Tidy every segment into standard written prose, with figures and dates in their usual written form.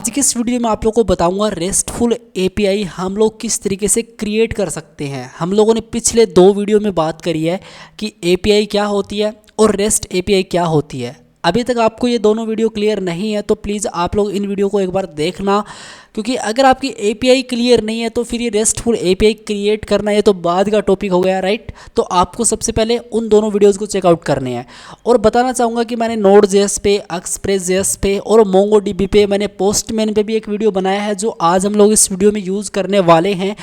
आज की इस वीडियो में आप लोगों को बताऊंगा रेस्टफुल एपीआई हम लोग किस तरीके से क्रिएट कर सकते हैं। हम लोगों ने पिछले 2 वीडियो में बात करी है कि एपीआई क्या होती है और रेस्ट एपीआई क्या होती है। अभी तक आपको ये दोनों वीडियो क्लियर नहीं है तो प्लीज़ आप लोग इन वीडियो को एक बार देखना, क्योंकि अगर आपकी एपीआई क्लियर नहीं है तो फिर ये रेस्टफुल एपीआई क्रिएट करना ये तो बाद का टॉपिक हो गया, राइट। तो आपको सबसे पहले उन दोनों वीडियोस को चेकआउट करने हैं। और बताना चाहूँगा कि मैंने Node.js पे, Express.js पे और MongoDB पे, मैंने पोस्टमैन पे भी एक वीडियो बनाया है जो आज हम लोग इस वीडियो में यूज़ करने वाले हैं।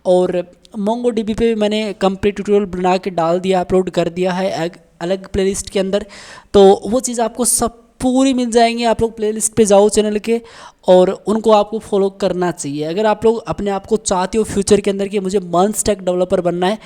और MongoDB पे भी मैंने कंप्लीट ट्यूटोरियल बना के डाल दिया, अपलोड कर दिया है एक अलग प्लेलिस्ट के अंदर। तो वो चीज़ आपको सब पूरी मिल जाएंगी। आप लोग प्लेलिस्ट पे जाओ चैनल के और उनको आपको फॉलो करना चाहिए। अगर आप लोग अपने आप को चाहते हो फ्यूचर के अंदर कि मुझे फुल स्टैक डेवलपर बनना है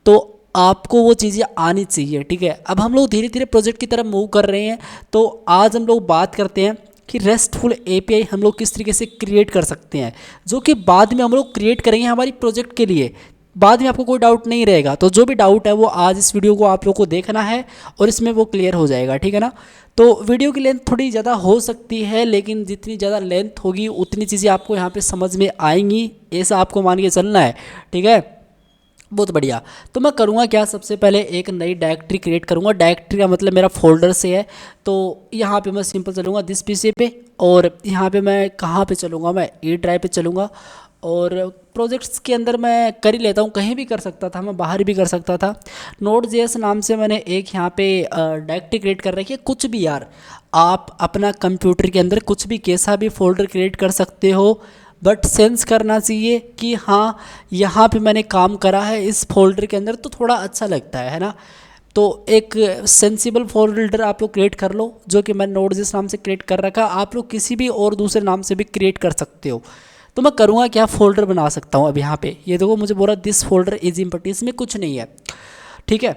तो आपको वो चीज़ें आनी चाहिए, ठीक है। अब हम लोग धीरे धीरे प्रोजेक्ट की तरफ मूव कर रहे हैं। तो आज हम लोग बात करते हैं कि रेस्टफुल एपीआई हम लोग किस तरीके से क्रिएट कर सकते हैं, जो कि बाद में हम लोग क्रिएट करेंगे हमारी प्रोजेक्ट के लिए। बाद में आपको कोई डाउट नहीं रहेगा। तो जो भी डाउट है वो आज इस वीडियो को आप लोग को देखना है और इसमें वो क्लियर हो जाएगा, ठीक है ना। तो वीडियो की लेंथ थोड़ी ज़्यादा हो सकती है, लेकिन जितनी ज़्यादा लेंथ होगी उतनी चीज़ें आपको यहाँ पे समझ में आएंगी, ऐसा आपको मान के चलना है, ठीक है। बहुत बढ़िया। तो मैं करूँगा क्या, सबसे पहले एक नई डायरेक्टरी क्रिएट करूँगा। डायरेक्टरी का मतलब मेरा फोल्डर से है। तो यहाँ पे मैं सिंपल चलूँगा दिस पीसी पे, और यहाँ पे मैं कहाँ पे चलूँगा, मैं ई ड्राइव पे चलूँगा। और प्रोजेक्ट्स के अंदर मैं कर ही लेता हूँ, कहीं भी कर सकता था, मैं बाहर भी कर सकता था। Node.js नाम से मैंने एक यहाँ पे डायरेक्टरी क्रिएट कर रखी है। कुछ भी यार, आप अपना कंप्यूटर के अंदर कुछ भी कैसा भी फोल्डर क्रिएट कर सकते हो, बट सेंस करना चाहिए कि हाँ यहाँ पे मैंने काम करा है इस फोल्डर के अंदर, तो थोड़ा अच्छा लगता है ना। तो एक सेंसिबल फोल्डर आप लोग क्रिएट कर लो, जो कि मैंने Node.js नाम से क्रिएट कर रखा। आप लोग किसी भी और दूसरे नाम से भी क्रिएट कर सकते हो। तो मैं करूँगा क्या, फोल्डर बना सकता हूँ। अब यहाँ पे ये देखो मुझे बोला दिस फोल्डर इज इम्पटी, इसमें कुछ नहीं है, ठीक है।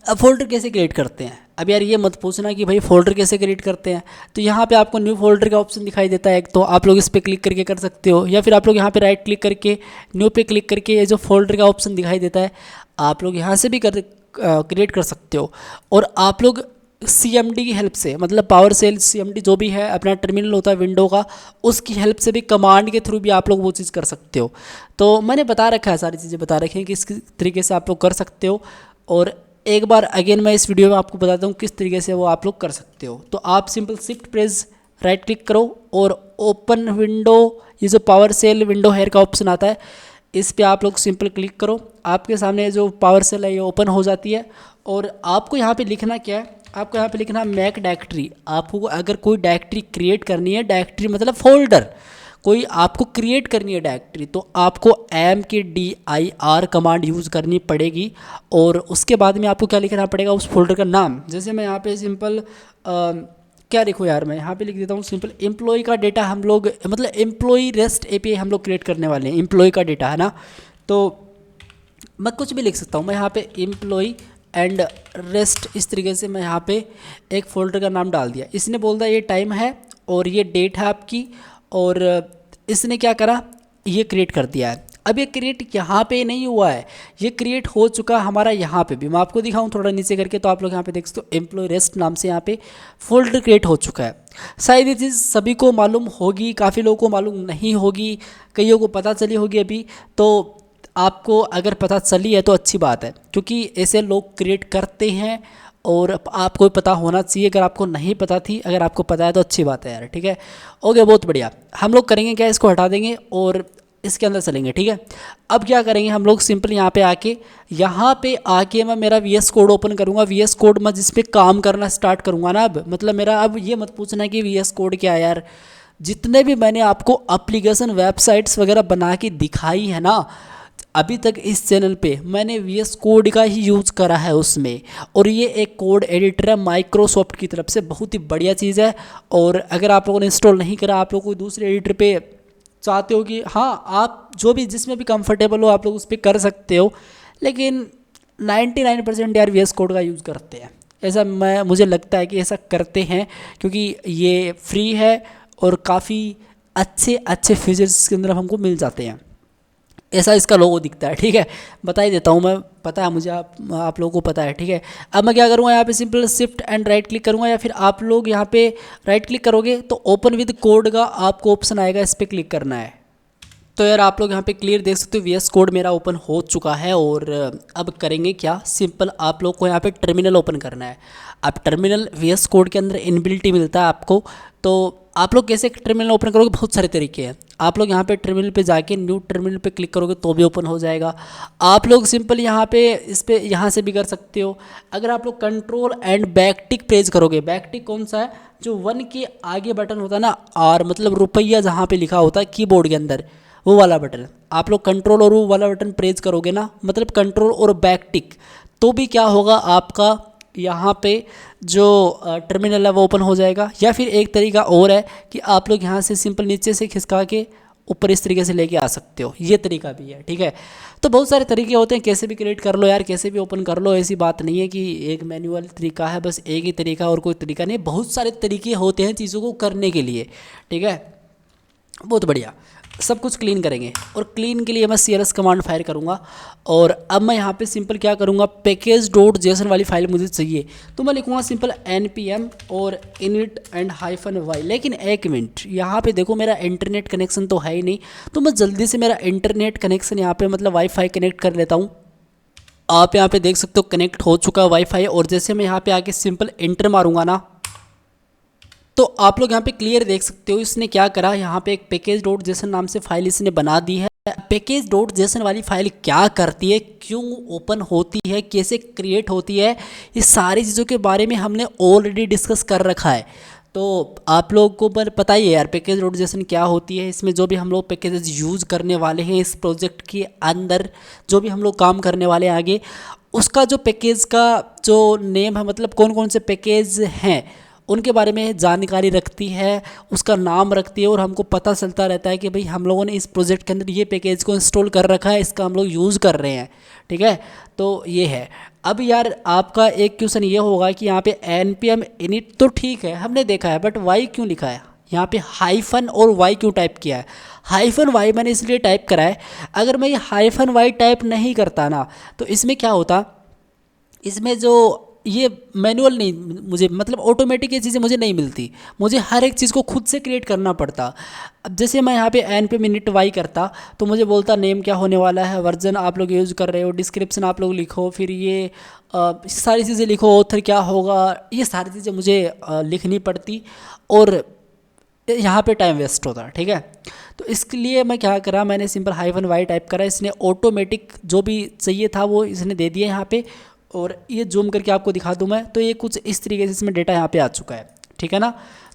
अब फोल्डर कैसे क्रिएट करते हैं, अब यार ये मत पूछना कि भाई फोल्डर कैसे क्रिएट करते हैं। तो यहाँ पे आपको न्यू फोल्डर का ऑप्शन दिखाई देता है, एक तो आप लोग इस पर क्लिक करके कर सकते हो, या फिर आप लोग यहाँ पे राइट क्लिक करके न्यू पे क्लिक करके ये जो फोल्डर का ऑप्शन दिखाई देता है आप लोग यहाँ से भी क्रिएट कर सकते हो। और आप लोग CMD की हेल्प से, मतलब पावर सेल CMD जो भी है अपना टर्मिनल होता है विंडो का, उसकी हेल्प से भी, कमांड के थ्रू भी आप लोग वो चीज़ कर सकते हो। तो मैंने बता रखा है, सारी चीज़ें बता रखी हैं कि इस तरीके से आप लोग कर सकते हो। और एक बार अगेन मैं इस वीडियो में आपको बताता हूँ किस तरीके से वो आप लोग कर सकते हो। तो आप simple shift press right click करो और ओपन विंडो, ये जो पावर सेल विंडो हेयर का ऑप्शन आता है इस पे आप लोग सिंपल क्लिक करो। आपके सामने जो पावर सेल है ये ओपन हो जाती है। और आपको यहाँ पे लिखना क्या है, आपको यहाँ पे लिखना मैक डायरेक्टरी। आपको अगर कोई डायरेक्टरी क्रिएट करनी है, डायरेक्टरी मतलब फोल्डर कोई आपको क्रिएट करनी है डायरेक्टरी, तो आपको mkdir कमांड यूज़ करनी पड़ेगी। और उसके बाद में आपको क्या लिखना पड़ेगा, उस फोल्डर का नाम। जैसे मैं यहाँ पे सिंपल क्या लिखूँ यार, मैं यहाँ पे लिख देता हूँ सिंपल एम्प्लॉय का डेटा। हम लोग मतलब एम्प्लॉय रेस्ट एपीआई हम लोग क्रिएट करने वाले हैं, एम्प्लॉय का डेटा है ना। तो मैं कुछ भी लिख सकता हूँ, मैं यहाँ पे एम्प्लॉय एंड रेस्ट इस तरीके से मैं यहाँ पे एक फ़ोल्डर का नाम डाल दिया। इसने बोल दिया ये टाइम है और ये डेट है आपकी, और इसने क्या करा, ये क्रिएट कर दिया है। अब ये क्रिएट यहाँ पे नहीं हुआ है, ये क्रिएट हो चुका हमारा यहाँ पे भी। मैं आपको दिखाऊँ थोड़ा नीचे करके, तो आप लोग यहाँ पे देख सकते हो एम्प्लॉय रेस्ट नाम से यहाँ पे फोल्डर क्रिएट हो चुका है। शायद ये चीज़ सभी को मालूम होगी, काफ़ी लोगों को मालूम नहीं होगी, कईयों को पता चली होगी अभी। तो आपको अगर पता चली है तो अच्छी बात है, क्योंकि ऐसे लोग क्रिएट करते हैं और आपको पता होना चाहिए। अगर आपको नहीं पता थी, अगर आपको पता है तो अच्छी बात है यार, ठीक है। ओके, बहुत बढ़िया। हम लोग करेंगे क्या, इसको हटा देंगे और इसके अंदर चलेंगे, ठीक है। अब क्या करेंगे हम लोग, सिंपल यहाँ पे आके मैं मेरा VS कोड ओपन करूँगा। VS कोड मैं जिस पे काम करना स्टार्ट करूँगा ना, अब मतलब मेरा, अब ये मत पूछना कि VS कोड क्या है यार। जितने भी मैंने आपको एप्लीकेशन वेबसाइट्स वगैरह बना के दिखाई है ना अभी तक इस चैनल पे, मैंने VS कोड का ही यूज़ करा है उसमें। और ये एक कोड एडिटर है माइक्रोसॉफ्ट की तरफ से, बहुत ही बढ़िया चीज़ है। और अगर आप लोगों ने इंस्टॉल नहीं करा, आप लोग कोई दूसरे एडिटर पे चाहते हो कि हाँ आप जो भी जिसमें भी कंफर्टेबल हो आप लोग उस पर कर सकते हो, लेकिन 99% यार VS कोड का यूज़ करते हैं। ऐसा मुझे लगता है कि ऐसा करते हैं, क्योंकि ये फ्री है और काफ़ी अच्छे अच्छे फीचर्स इसके अंदर हमको मिल जाते हैं। ऐसा इसका लोगो दिखता है, ठीक है। बता ही देता हूँ मैं, पता है मुझे, आप लोगों को पता है, ठीक है। अब मैं क्या करूँगा, यहाँ पे simple shift and right click करूँगा, या फिर आप लोग यहाँ पे राइट क्लिक करोगे तो ओपन विद कोड का आपको ऑप्शन आएगा, इस पर क्लिक करना है। तो यार आप लोग यहाँ पे क्लियर देख सकते हो वीएस कोड मेरा ओपन हो चुका है। और अब करेंगे क्या, सिंपल आप लोग को यहाँ पे टर्मिनल ओपन करना है। अब टर्मिनल वीएस कोड के अंदर इनबिल्ट ही मिलता है आपको। तो आप लोग कैसे टर्मिनल ओपन करोगे, बहुत सारे तरीके हैं। आप लोग यहाँ पे टर्मिनल पे जाके न्यू टर्मिनल पे क्लिक करोगे तो भी ओपन हो जाएगा। आप लोग सिंपल यहाँ पे इस पे यहाँ से भी कर सकते हो। अगर आप लोग control and back tick press करोगे, बैक टिक कौन सा है, जो 1 के आगे बटन होता है ना, आर मतलब रुपया जहाँ पे लिखा होता है कीबोर्ड के अंदर, वो वाला बटन आप लोग कंट्रोल और वो वाला बटन प्रेस करोगे ना, मतलब कंट्रोल और बैक टिक, तो भी क्या होगा आपका यहाँ पे जो टर्मिनल है वो ओपन हो जाएगा। या फिर एक तरीका और है कि आप लोग यहाँ से सिंपल नीचे से खिसका के ऊपर इस तरीके से लेके आ सकते हो, ये तरीका भी है, ठीक है। तो बहुत सारे तरीके होते हैं, कैसे भी क्रिएट कर लो यार, कैसे भी ओपन कर लो, ऐसी बात नहीं है कि एक मैनुअल तरीका है, बस एक ही तरीका और कोई तरीका नहीं, बहुत सारे तरीके होते हैं चीज़ों को करने के लिए, ठीक है। बहुत बढ़िया, सब कुछ क्लीन करेंगे। और क्लीन के लिए मैं cls कमांड फायर करूँगा। और अब मैं यहाँ पे सिंपल क्या करूँगा, पैकेज डॉट जेसन वाली फाइल मुझे चाहिए, तो मैं लिखूँगा सिंपल npm और init एंड -y। लेकिन एक मिनट, यहाँ पे देखो मेरा इंटरनेट कनेक्शन तो है ही नहीं, तो मैं जल्दी से मेरा इंटरनेट कनेक्शन यहाँ पे मतलब वाईफाई कनेक्ट कर लेता हूँ। आप यहाँ पे देख सकते हो कनेक्ट हो चुका है वाईफाई। और जैसे मैं यहाँ पे आके सिंपल एंटर मारूंगा ना, तो आप लोग यहाँ पे क्लियर देख सकते हो इसने क्या करा, यहाँ पे एक पैकेज डॉट जेसन नाम से फाइल इसने बना दी है। पैकेज डॉट जेसन वाली फाइल क्या करती है, क्यों ओपन होती है, कैसे क्रिएट होती है, ये सारी चीज़ों के बारे में हमने ऑलरेडी डिस्कस कर रखा है। तो आप लोग को पर पता ही है यार पैकेज डॉट जेसन क्या होती है। इसमें जो भी हम लोग पैकेजेस यूज़ करने वाले हैं इस प्रोजेक्ट के अंदर, जो भी हम लोग काम करने वाले हैं आगे, उसका जो पैकेज का जो नेम है, मतलब कौन कौन से पैकेज हैं उनके बारे में जानकारी रखती है, उसका नाम रखती है। और हमको पता चलता रहता है कि भाई हम लोगों ने इस प्रोजेक्ट के अंदर ये पैकेज को इंस्टॉल कर रखा है, इसका हम लोग यूज़ कर रहे हैं, ठीक है। तो ये है। अब यार आपका एक क्वेश्चन ये होगा कि यहाँ पे npm init तो ठीक है हमने देखा है, बट वाई क्यों लिखा है यहाँ पे, हाइफन और वाई क्यों टाइप किया है। हाइफन वाई मैंने इसलिए टाइप करा है, अगर मैं ये हाइफन वाई टाइप नहीं करता ना, तो इसमें क्या होता, इसमें जो ये मैनुअल नहीं, मुझे मतलब ऑटोमेटिक ये चीज़ें मुझे नहीं मिलती, मुझे हर एक चीज़ को खुद से क्रिएट करना पड़ता। अब जैसे मैं यहाँ पे npm init y करता तो मुझे बोलता नेम क्या होने वाला है, वर्जन आप लोग यूज़ कर रहे हो, डिस्क्रिप्शन आप लोग लिखो, फिर ये सारी चीज़ें लिखो, ऑथर क्या होगा, ये सारी चीज़ें मुझे लिखनी पड़ती और यहाँ पे टाइम वेस्ट होता, ठीक है। तो इसके लिए मैं क्या करा, मैंने सिंपल हाइफन वाई टाइप करा, इसने ऑटोमेटिक जो भी चाहिए था वो इसने दे दिया यहाँ पे। और ये जूम करके आपको दिखा दूँ मैं, तो ये कुछ इस तरीके से इसमें डेटा यहाँ पे आ चुका है, ठीक है ना।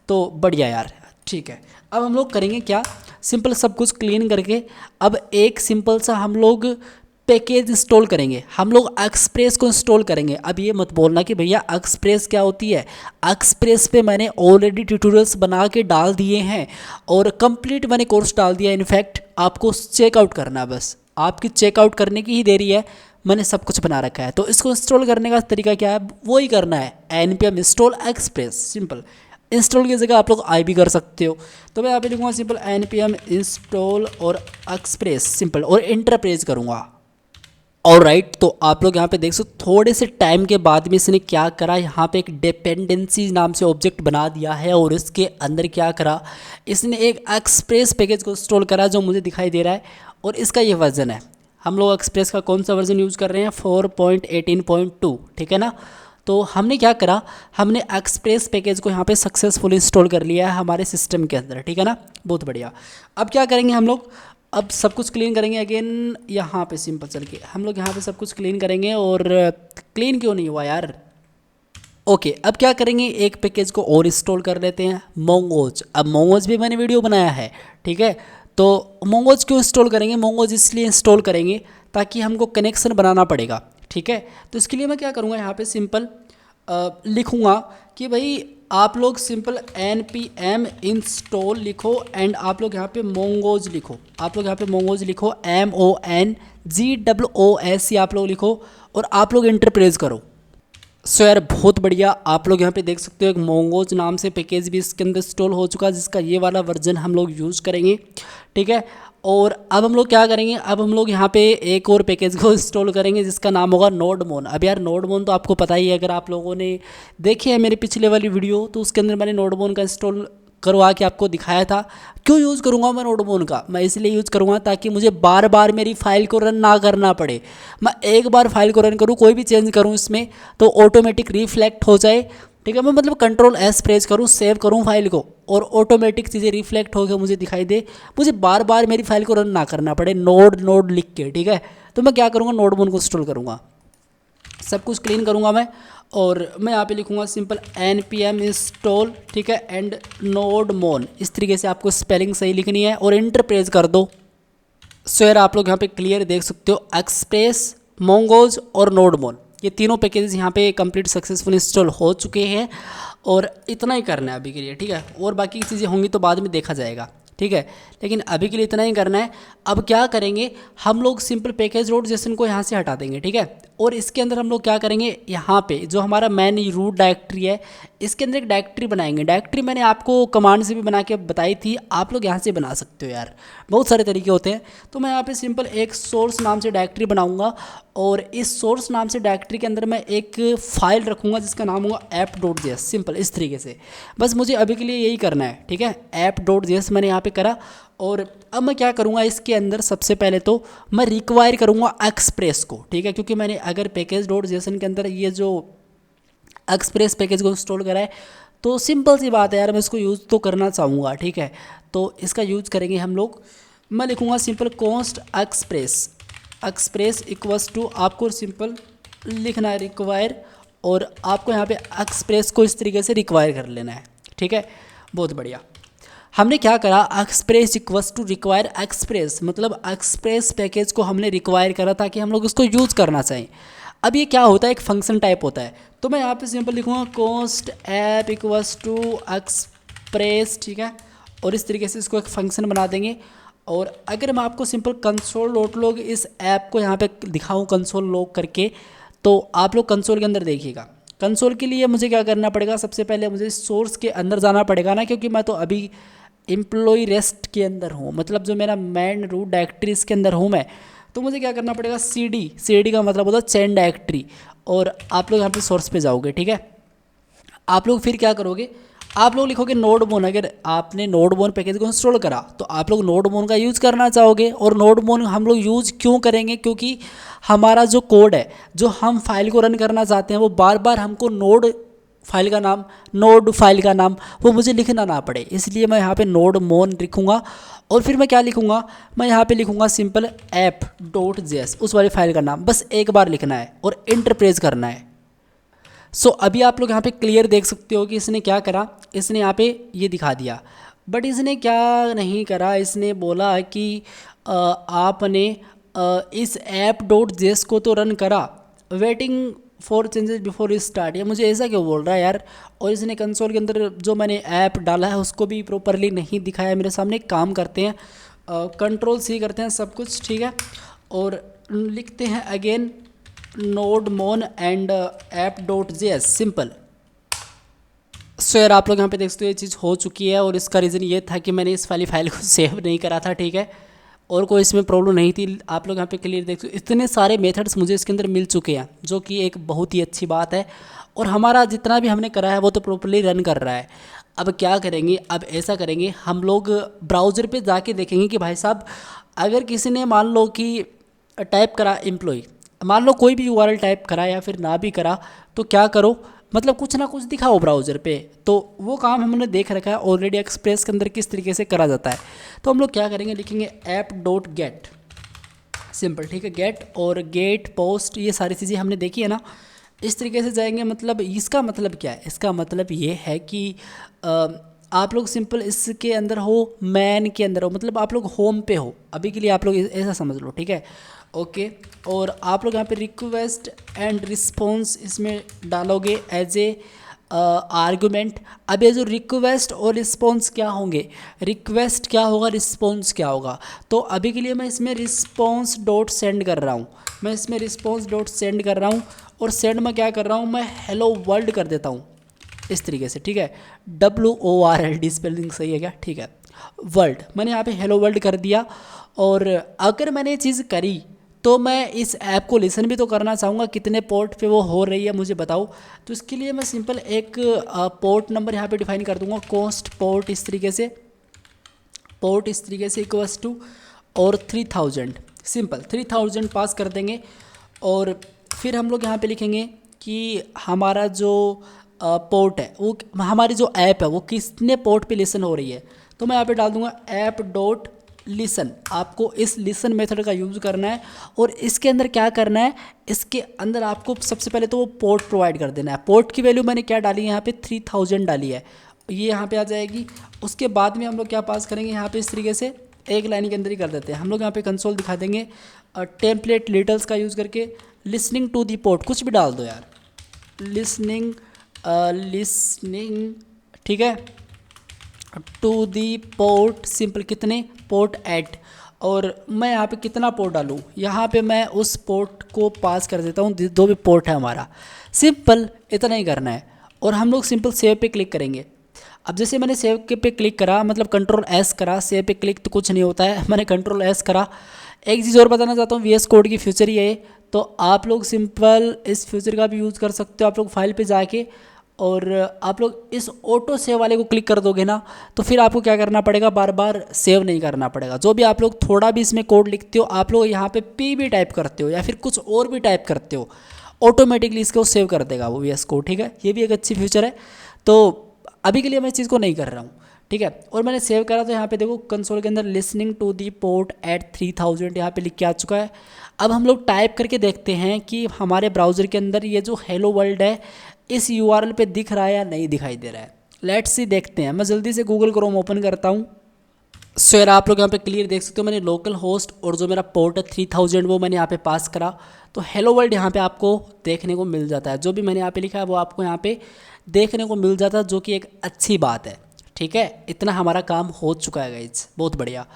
तो बढ़िया यार, ठीक है। अब हम लोग करेंगे क्या, सिंपल सब कुछ क्लीन करके अब एक सिंपल सा हम लोग पैकेज इंस्टॉल करेंगे, हम लोग एक्सप्रेस को इंस्टॉल करेंगे। अब ये मत बोलना कि भैया एक्सप्रेस क्या होती है, एक्सप्रेस पे मैंने ऑलरेडी ट्यूटोरियल्स बना के डाल दिए हैं और कंप्लीट मैंने कोर्स डाल दिया। इनफैक्ट आपको चेकआउट करना, बस आपकी चेकआउट करने की ही देरी है, मैंने सब कुछ बना रखा है। तो इसको इंस्टॉल करने का तरीका क्या है, वो ही करना है, npm install express. Simple install की जगह आप लोग आई भी कर सकते हो, तो मैं यहाँ पे लिखूँगा सिंपल npm इंस्टॉल और एक्सप्रेस सिंपल, और एंटर प्रेस करूँगा। और राइट, तो आप लोग यहाँ पे देख सकते थोड़े से टाइम के बाद में इसने क्या करा, यहाँ पे एक डिपेंडेंसी नाम से ऑब्जेक्ट बना दिया है और इसके अंदर क्या करा, इसने एक एक्सप्रेस पैकेज को इंस्टॉल करा जो मुझे दिखाई दे रहा है। और इसका ये वर्जन है, हम लोग एक्सप्रेस का कौन सा वर्जन यूज़ कर रहे हैं, 4.18.2, ठीक है ना। तो हमने क्या करा, हमने एक्सप्रेस पैकेज को यहाँ पे सक्सेसफुल इंस्टॉल कर लिया है हमारे सिस्टम के अंदर, ठीक है ना। बहुत बढ़िया। अब क्या करेंगे हम लोग, अब सब कुछ क्लीन करेंगे अगेन, यहाँ पे सिंपल चल के हम लोग यहाँ पे सब कुछ क्लीन करेंगे। और क्लीन क्यों नहीं हुआ यार, ओके। अब क्या करेंगे, एक पैकेज को और इंस्टॉल कर लेते हैं, मोंगोज। अब मोंगोज भी मैंने वीडियो बनाया है, ठीक है। तो मोंगोज क्यों इंस्टॉल करेंगे, मोंगोज इसलिए इंस्टॉल करेंगे ताकि हमको कनेक्शन बनाना पड़ेगा, ठीक है। तो इसके लिए मैं क्या करूँगा, यहाँ पे सिंपल लिखूँगा कि भाई आप लोग सिंपल npm इंस्टॉल लिखो एंड आप लोग यहाँ पे मोंगोज लिखो, आप लोग यहाँ पे मोंगोज लिखो, MONGOOS आप लोग लिखो और आप लोग एंटर प्रेस करो। सो यार बहुत बढ़िया, आप लोग यहाँ पे देख सकते हो एक मोंगोज नाम से पैकेज भी इसके अंदर इंस्टॉल हो चुका है, जिसका ये वाला वर्जन हम लोग यूज़ करेंगे, ठीक है। और अब हम लोग क्या करेंगे, अब हम लोग यहाँ पे एक और पैकेज को इंस्टॉल करेंगे जिसका नाम होगा नोडमोन। अब यार नोडमोन तो आपको पता ही है, अगर आप लोगों ने देखे है मेरे पिछले वाली वीडियो तो उसके अंदर मैंने नोडमोन का इंस्टॉल करवा के आपको दिखाया था। क्यों यूज़ करूँगा मैं नोडमोन का, मैं इसलिए यूज़ करूँगा ताकि मुझे बार बार मेरी फाइल को रन ना करना पड़े। मैं एक बार फाइल को रन करूँ, कोई भी चेंज करूँ इसमें तो ऑटोमेटिक रिफ्लेक्ट हो जाए, ठीक है। मैं मतलब कंट्रोल एस प्रेस करूँ, सेव करूँ फाइल को और ऑटोमेटिक चीज़ें रिफ्लेक्ट होकर मुझे दिखाई दे, मुझे बार बार मेरी फाइल को रन ना करना पड़े नोड नोड लिख के, ठीक है। तो मैं क्या करूँगा, नोडमोन को इंस्टॉल करूँगा, सब कुछ क्लीन करूँगा मैं, और मैं यहाँ पे लिखूँगा सिंपल npm इंस्टॉल, ठीक है, एंड नोडमोन। इस तरीके से आपको स्पेलिंग सही लिखनी है और इंटर प्रेस कर दो। सो यार आप लोग यहाँ पे क्लियर देख सकते हो, एक्सप्रेस, मोंगोज और नोडमोन, ये तीनों पैकेजेस यहाँ पे कंप्लीट सक्सेसफुल इंस्टॉल हो चुके हैं। और इतना ही करना है अभी के लिए, ठीक है, और बाकी की चीज़ें होंगी तो बाद में देखा जाएगा, ठीक है, लेकिन अभी के लिए इतना ही करना है। अब क्या करेंगे, हम लोग सिंपल पैकेज डॉट जेसन को यहाँ से हटा देंगे, ठीक है, और इसके अंदर हम लोग क्या करेंगे, यहाँ पे जो हमारा मैन रूट डायरेक्टरी है इसके अंदर एक डायरेक्टरी बनाएंगे। डायरेक्टरी मैंने आपको कमांड से भी बना के बताई थी, आप लोग यहाँ से बना सकते हो यार, बहुत सारे तरीके होते हैं। तो मैं यहाँ पे सिंपल एक सोर्स नाम से डायरेक्टरी बनाऊंगा और इस सोर्स नाम से डायरेक्टरी के अंदर मैं एक फाइल रखूँगा जिसका नाम होगा app.js, सिंपल इस तरीके से। बस मुझे अभी के लिए यही करना है, ठीक है, app.js मैंने यहाँ पे करा। और अब मैं क्या करूँगा, इसके अंदर सबसे पहले तो मैं रिक्वायर करूँगा एक्सप्रेस को, ठीक है, क्योंकि मैंने अगर पैकेज डॉट जेसन के अंदर ये जो एक्सप्रेस पैकेज को इंस्टॉल करा है तो सिंपल सी बात है यार, मैं इसको यूज़ तो करना चाहूँगा, ठीक है। तो इसका यूज़ करेंगे हम लोग, मैं लिखूँगा simple const express, express equals to, आपको सिंपल लिखना है रिक्वायर, और आपको यहाँ पे एक्सप्रेस को इस तरीके से रिक्वायर कर लेना है, ठीक है, बहुत बढ़िया। हमने क्या करा, express equals to require express, मतलब एक्सप्रेस पैकेज को हमने रिक्वायर करा ताकि हम लोग इसको यूज़ करना चाहें। अब ये क्या होता है, एक फंक्शन टाइप होता है, तो मैं यहाँ पे सिंपल लिखूँगा const app equals to express, ठीक है, और इस तरीके से इसको एक फंक्शन बना देंगे। और अगर मैं आपको सिंपल कंसोल डॉट लॉग इस ऐप को यहाँ पे दिखाऊँ कंसोल लॉग करके, तो आप लोग कंसोल के अंदर देखिएगा। कंसोल के लिए मुझे क्या करना पड़ेगा, सबसे पहले मुझे सोर्स के अंदर जाना पड़ेगा ना, क्योंकि मैं तो अभी एम्प्लॉय रेस्ट के अंदर हूँ, मतलब जो मेरा मैन रूट डायरेक्टरी इसके अंदर हूँ मैं, तो मुझे क्या करना पड़ेगा, सी डी का मतलब होता है चेन डायरेक्टरी, और आप लोग यहाँ पे सोर्स पे जाओगे, ठीक है। आप लोग फिर क्या करोगे, आप लोग लिखोगे नोडमोन। अगर आपने नोडमोन पैकेज को इंस्टॉल करा तो आप लोग नोडमोन का यूज़ करना चाहोगे, और नोडमोन हम लोग यूज़ क्यों करेंगे, क्योंकि हमारा जो कोड है, जो हम फाइल को रन करना चाहते हैं, वो बार बार हमको नोड फाइल का नाम वो मुझे लिखना ना पड़े, इसलिए मैं यहाँ पे नोडमोन लिखूँगा। और फिर मैं क्या लिखूँगा, मैं यहाँ पे लिखूँगा सिंपल app.js, उस वाली फाइल का नाम, बस एक बार लिखना है और इंटर प्रेस करना है। सो अभी आप लोग यहाँ पे क्लियर देख सकते हो कि इसने क्या करा, इसने यहाँ पे ये दिखा दिया, बट इसने क्या नहीं करा, इसने बोला कि आपने इस app.js को तो रन करा, waiting for changes before start, ये मुझे ऐसा क्यों बोल रहा है यार। और इसने कंसोल के अंदर जो मैंने ऐप डाला है उसको भी प्रॉपरली नहीं दिखाया मेरे सामने। काम करते हैं, कंट्रोल सी करते हैं सब कुछ, ठीक है, और लिखते हैं again nodemon and app.js simple. So यार आप लोग यहाँ पे देख सकते हो ये चीज़ हो चुकी है, और इसका रीज़न ये था कि मैंने इस वाली फाइल को सेव नहीं करा था, ठीक है, और कोई इसमें प्रॉब्लम नहीं थी। आप लोग यहाँ पे क्लियर देख सकते हो, इतने सारे मेथड्स मुझे इसके अंदर मिल चुके हैं, जो कि एक बहुत ही अच्छी बात है, और हमारा जितना भी हमने करा है वो तो प्रॉपरली रन कर रहा है। अब क्या करेंगे, अब ऐसा करेंगे, हम लोग ब्राउज़र पे जाके देखेंगे कि भाई साहब अगर किसी ने मान लो कि टाइप करा एम्प्लॉय, मान लो कोई भी URL टाइप करा या फिर ना भी करा, तो क्या करो, मतलब कुछ ना कुछ दिखाओ ब्राउज़र पे। तो वो काम हमने देख रखा है ऑलरेडी एक्सप्रेस के अंदर किस तरीके से करा जाता है। तो हम लोग क्या करेंगे, लिखेंगे app.get सिंपल, ठीक है, गेट और गेट पोस्ट, ये सारी चीज़ें हमने देखी है ना। इस तरीके से जाएंगे, मतलब इसका मतलब क्या है, इसका मतलब ये है कि आप लोग सिंपल इसके अंदर हो, मैन के अंदर हो, मतलब आप लोग होम पे हो, अभी के लिए आप लोग ऐसा समझ लो, ठीक है, ओके। और आप लोग यहाँ पे रिक्वेस्ट एंड रिस्पॉन्स इसमें डालोगे एज ए आर्गुमेंट। अब ये जो रिक्वेस्ट और रिस्पॉन्स क्या होंगे, रिक्वेस्ट क्या होगा, रिस्पॉन्स क्या होगा, तो अभी के लिए मैं इसमें रिस्पॉन्स डॉट सेंड कर रहा हूँ, मैं इसमें रिस्पॉन्स डॉट सेंड कर रहा हूँ, और सेंड में क्या कर रहा हूँ, मैं हेलो वर्ल्ड कर देता हूँ इस तरीके से, ठीक है, WORLD स्पेलिंग सही है क्या, ठीक है। वर्ल्ड, मैंने यहाँ पे हेलो वर्ल्ड कर दिया। और अगर मैंने ये चीज़ करी तो मैं इस ऐप को लिसन भी तो करना चाहूँगा, कितने पोर्ट पे वो हो रही है मुझे बताओ। तो इसके लिए मैं सिंपल एक पोर्ट नंबर यहाँ पे डिफाइन कर दूँगा, कॉस्ट पोर्ट इस तरीके से, पोर्ट इस तरीके से इक्वल्स टू और 3000, सिंपल 3000 पास कर देंगे। और फिर हम लोग यहाँ पे लिखेंगे कि हमारा जो पोर्ट है वो, हमारी जो ऐप है वो कितने पोर्ट पे लिसन हो रही है। तो मैं यहाँ पे डाल दूंगा ऐप डॉट लिसन। आपको इस लिसन मेथड का यूज़ करना है और इसके अंदर क्या करना है, इसके अंदर आपको सबसे पहले तो वो पोर्ट प्रोवाइड कर देना है। पोर्ट की वैल्यू मैंने क्या डाली है यहाँ पे 3000 डाली है, ये यहाँ पे आ जाएगी। उसके बाद में हम लोग क्या पास करेंगे यहाँ पे, इस तरीके से एक लाइन के अंदर ही कर देते हैं हम लोग। यहाँ पे कंसोल दिखा देंगे टेम्पलेट लिटल्स का यूज़ करके, लिसनिंग टू दी पोर्ट, कुछ भी डाल दो यार, लिसनिंग ठीक है, टू दी पोर्ट, सिंपल कितने पोर्ट ऐट, और मैं यहाँ पे कितना पोर्ट डालूँ, यहाँ पे मैं उस पोर्ट को पास कर देता हूँ जो भी पोर्ट है हमारा, सिंपल इतना ही करना है। और हम लोग सिंपल सेव पे क्लिक करेंगे। अब जैसे मैंने सेव के पे क्लिक करा, मतलब कंट्रोल एस करा, सेव पे क्लिक तो कुछ नहीं होता है, मैंने कंट्रोल एस करा। एक चीज़ और बताना चाहता हूँ, VS कोड की फ्यूचर ही है, तो आप लोग सिंपल इस फ्यूचर का भी यूज़ कर सकते हो। आप लोग फाइल पे जाके और आप लोग इस ऑटो सेव वाले को क्लिक कर दोगे ना, तो फिर आपको क्या करना पड़ेगा, बार बार सेव नहीं करना पड़ेगा। जो भी आप लोग थोड़ा भी इसमें कोड लिखते हो, आप लोग यहाँ पे P भी टाइप करते हो या फिर कुछ और भी टाइप करते हो, ऑटोमेटिकली इसको सेव कर देगा वो VS कोड, ठीक है। ये भी एक अच्छी फ्यूचर है। तो अभी के लिए मैं इस चीज़ को नहीं कर रहा हूँ, ठीक है। और मैंने सेव करा तो यहाँ पे देखो कंसोल के अंदर listening to the port at 3000 यहाँ पे लिख के आ चुका है। अब हम लोग टाइप करके देखते हैं कि हमारे ब्राउज़र के अंदर ये जो हेलो वर्ल्ड है इस URL पे दिख रहा है या नहीं दिखाई दे रहा है। लेट्स सी, देखते हैं। मैं जल्दी से गूगल क्रोम ओपन करता हूँ। सो यार आप लोग यहाँ पे क्लियर देख सकते हो, मैंने लोकल होस्ट और जो मेरा पोर्ट है 3000 वो मैंने यहाँ पे पास करा, तो हेलो वर्ल्ड यहाँ पे आपको देखने को मिल जाता है। जो भी मैंने यहाँ पे लिखा है वो आपको यहाँ पे देखने को मिल जाता है, जो कि एक अच्छी बात है, ठीक है। इतना हमारा काम हो चुका है गाइज, बहुत बढ़िया।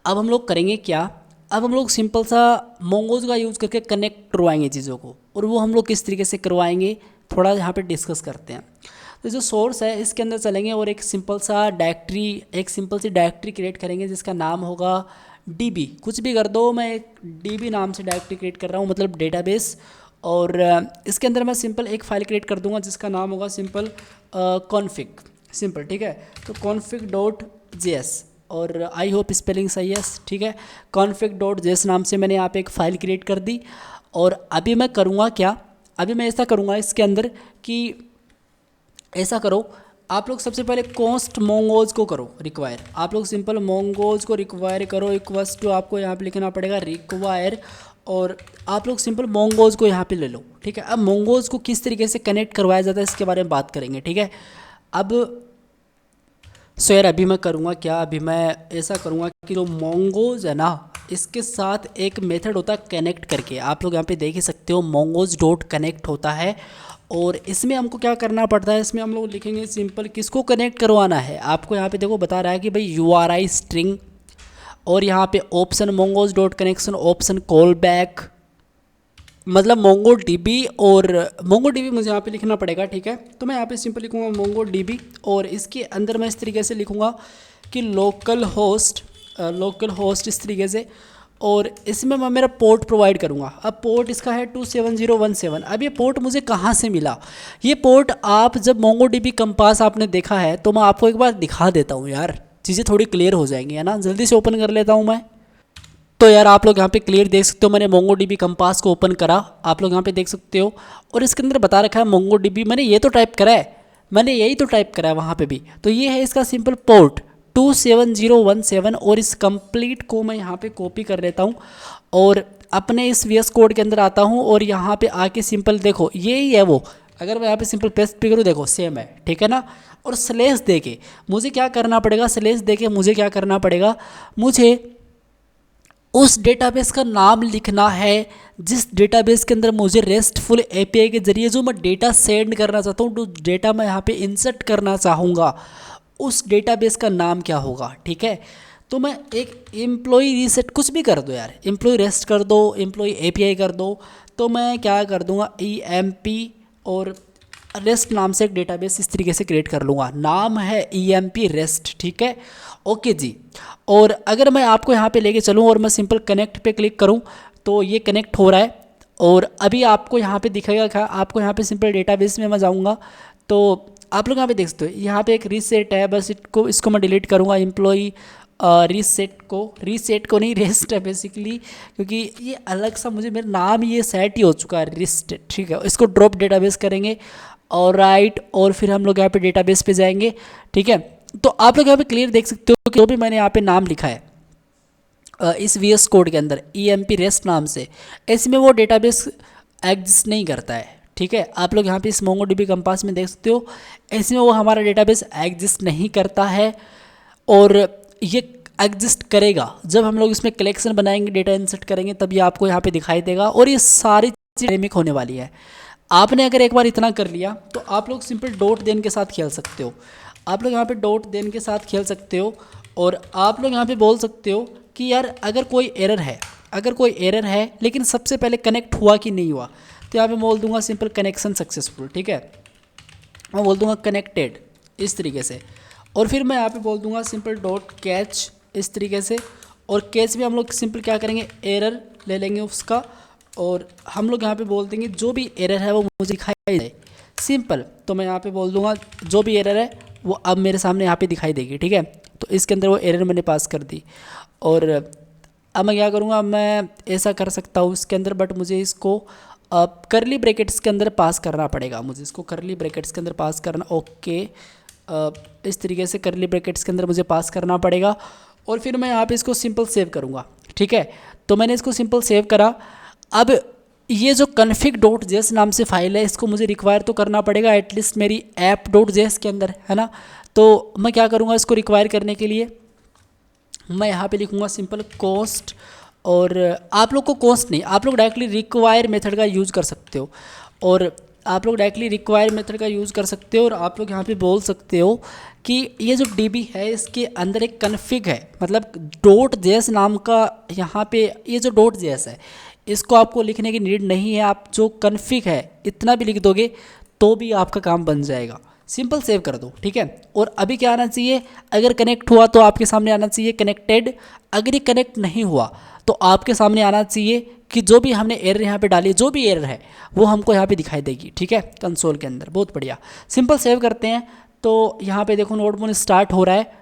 अब हम लोग करेंगे क्या, अब हम लोग सिंपल सा मोंगोज का यूज़ करके कनेक्ट करवाएंगे चीज़ों को, और वो हम लोग किस तरीके से करवाएंगे थोड़ा यहाँ पे डिस्कस करते हैं। तो जो सोर्स है इसके अंदर चलेंगे और एक सिंपल सी डायरेक्टरी क्रिएट करेंगे जिसका नाम होगा DB, कुछ भी कर दो, मैं एक DB नाम से डायरेक्टरी क्रिएट कर रहा हूँ, मतलब डेटाबेस। और इसके अंदर मैं सिंपल एक फ़ाइल क्रिएट कर दूंगा जिसका नाम होगा सिंपल config, सिंपल, ठीक है। तो config.js, और आई होप स्पेलिंग सही है, ठीक है। config.js नाम से मैंने यहाँ पे एक फ़ाइल क्रिएट कर दी। और अभी मैं करूँगा क्या, अभी मैं ऐसा करूँगा इसके अंदर कि ऐसा करो, आप लोग सबसे पहले कॉस्ट मोंगोज को करो रिक्वायर, आप लोग सिंपल मोंगोज को रिक्वायर करो, इक्वल्स टू आपको यहाँ पे लिखना पड़ेगा रिक्वायर, और आप लोग सिंपल मोंगोज को यहाँ पे ले लो, ठीक है। अब मोंगोज को किस तरीके से कनेक्ट करवाया जाता है इसके बारे में बात करेंगे, ठीक है। अब सो यार अभी मैं करूँगा क्या, अभी मैं ऐसा करूँगा कि जो मोंगोज है ना इसके साथ एक मेथड होता है कनेक्ट करके, आप लोग यहाँ पे देख ही सकते हो मोंगोज डॉट कनेक्ट होता है। और इसमें हमको क्या करना पड़ता है, इसमें हम लोग लिखेंगे सिंपल किसको कनेक्ट करवाना है। आपको यहाँ पे देखो बता रहा है कि भाई URI स्ट्रिंग, और यहाँ पे option mongoose dot connection, option call back, मतलब मोंगो DB, और मोंगो DB मुझे यहाँ पे लिखना पड़ेगा, ठीक है। तो मैं यहाँ पे सिंपल लिखूँगा मोंगो DB, और इसके अंदर मैं इस तरीके से लिखूँगा कि लोकल होस्ट इस तरीके से, और इसमें मैं मेरा पोर्ट प्रोवाइड करूँगा। अब पोर्ट इसका है 27017। अब ये पोर्ट मुझे कहाँ से मिला, ये पोर्ट आप जब मोंगो DB कंपास आपने देखा है तो मैं आपको एक बार दिखा देता हूँ यार, चीज़ें थोड़ी क्लियर हो जाएंगी, है ना। जल्दी से ओपन कर लेता हूँ मैं। तो यार आप लोग यहाँ पे क्लियर देख सकते हो, मैंने मोंगो DB कंपास को ओपन करा, आप लोग यहाँ पे देख सकते हो, और इसके अंदर बता रखा है मोंगो DB, मैंने ये तो टाइप करा है, मैंने यही तो टाइप करा है वहाँ पे भी। तो ये है इसका सिंपल पोर्ट 27017, और इस कंप्लीट को मैं यहाँ पे कॉपी कर लेता हूँ और अपने इस VS कोड के अंदर आता हूँ, और यहाँ पे आके सिंपल देखो यही है वो, अगर मैं यहाँ पे सिंपल पेस्ट भी करूँ देखो सेम है, ठीक है ना। और स्लेश देके मुझे क्या करना पड़ेगा, स्लेश देके मुझे क्या करना पड़ेगा, मुझे उस डेटाबेस का नाम लिखना है जिस डेटाबेस के अंदर मुझे रेस्टफुल API के जरिए जो मैं डेटा सेंड करना चाहता हूँ, जो डेटा मैं यहाँ पे इंसर्ट करना चाहूँगा, उस डेटाबेस का नाम क्या होगा, ठीक है। तो मैं एक एम्प्लॉय रीसेट कुछ भी कर दो यार, एम्प्लॉय रेस्ट कर दो, एम्प्लॉय API कर दो, तो मैं क्या कर दूँगा EMP, और रेस्ट नाम से एक डेटाबेस इस तरीके से क्रिएट कर लूँगा, नाम है EMP रेस्ट, ठीक है। ओके जी। और अगर मैं आपको यहाँ पे लेके चलूँ और मैं सिंपल कनेक्ट पे क्लिक करूँ तो ये कनेक्ट हो रहा है। और अभी आपको यहाँ पे दिखेगा क्या, आपको यहाँ पे सिंपल डेटाबेस में मैं जाऊँगा तो आप लोग यहाँ पे देख सकते हो, यहाँ पे एक रीसेट है, बस इसको मैं डिलीट करूँगा। एम्प्लॉई रीसेट को नहीं, रेस्ट है बेसिकली, क्योंकि ये अलग सा मुझे मेरा नाम ये सेट ही हो चुका है रेस्ट, ठीक है। इसको ड्रॉप डेटाबेस करेंगे और राइट, और फिर हम लोग यहाँ पे डेटाबेस पे जाएंगे, ठीक है। तो आप लोग यहाँ पे क्लियर देख सकते हो कि जो भी मैंने यहाँ पे नाम लिखा है इस VS कोड के अंदर EMP रेस्ट नाम से, इसमें वो डेटाबेस एग्जिस्ट नहीं करता है, ठीक है। आप लोग यहाँ पे इस MongoDB कंपास में देख सकते हो, इसमें वो हमारा डेटाबेस एग्जिस्ट नहीं करता है। और ये एग्जिस्ट करेगा जब हम लोग इसमें कलेक्शन बनाएंगे, डेटा इंसर्ट करेंगे, तब ये आपको यहाँ पे दिखाई देगा। और ये सारी चीज़ डायनेमिक होने वाली है। आपने अगर एक बार इतना कर लिया तो आप लोग सिंपल डॉट देन के साथ खेल सकते हो। आप लोग यहाँ पे डॉट देन के साथ खेल सकते हो और आप लोग यहाँ पे बोल सकते हो कि यार अगर कोई एरर है लेकिन सबसे पहले कनेक्ट हुआ कि नहीं हुआ, तो यहाँ पे बोल दूंगा सिंपल कनेक्शन सक्सेसफुल, ठीक है। मैं बोल दूंगा कनेक्टेड इस तरीके से, और फिर मैं यहाँ पे बोल दूंगा सिंपल डॉट कैच इस तरीके से। और कैच में हम लोग सिंपल क्या करेंगे, एरर ले लेंगे उसका, और हम लोग यहाँ पे बोल देंगे जो भी एरर है वो मुझे दिखाई दे, सिंपल। तो मैं यहाँ पे बोल दूंगा जो भी एरर है वो अब मेरे सामने यहाँ पे दिखाई देगी, ठीक है। तो इसके अंदर वो एरर मैंने पास कर दी। और अब मैं क्या करूँगा, मैं ऐसा कर सकता हूँ इसके अंदर, बट मुझे इसको करली ब्रैकेट्स के अंदर पास करना पड़ेगा, मुझे इसको करली ब्रैकेट्स के अंदर पास करना, ओके। इस तरीके से करली ब्रैकेट्स के अंदर मुझे पास करना पड़ेगा। और फिर मैं यहाँ पे इसको सिंपल सेव करूँगा, ठीक है। तो मैंने इसको सिंपल सेव करा। अब ये जो config.js नाम से फाइल है, इसको मुझे रिक्वायर तो करना पड़ेगा एटलीस्ट मेरी app.js के अंदर, है ना। तो मैं क्या करूँगा, इसको रिक्वायर करने के लिए मैं यहाँ पे लिखूँगा सिंपल कॉस्ट। और आप लोग को कॉस्ट नहीं, आप लोग डायरेक्टली रिक्वायर मेथड का यूज़ कर सकते हो। और आप लोग डायरेक्टली रिक्वायर मेथड का यूज़ कर सकते हो। और आप लोग यहाँ पे बोल सकते हो कि ये जो DB है इसके अंदर एक कन्फिग है, मतलब .js नाम का यहाँ पे ये जो .js है इसको आपको लिखने की नीड नहीं है। आप जो कन्फिग है इतना भी लिख दोगे तो भी आपका काम बन जाएगा। सिंपल सेव कर दो, ठीक है। और अभी क्या आना चाहिए, अगर कनेक्ट हुआ तो आपके सामने आना चाहिए कनेक्टेड। अगर ये कनेक्ट नहीं हुआ तो आपके सामने आना चाहिए कि जो भी हमने एरर यहाँ पे डाली, जो भी एरर है वो हमको यहाँ पे दिखाई देगी, ठीक है, कंसोल के अंदर। बहुत बढ़िया, सिंपल सेव करते हैं। तो यहाँ पे देखो नोड मोड स्टार्ट हो रहा है।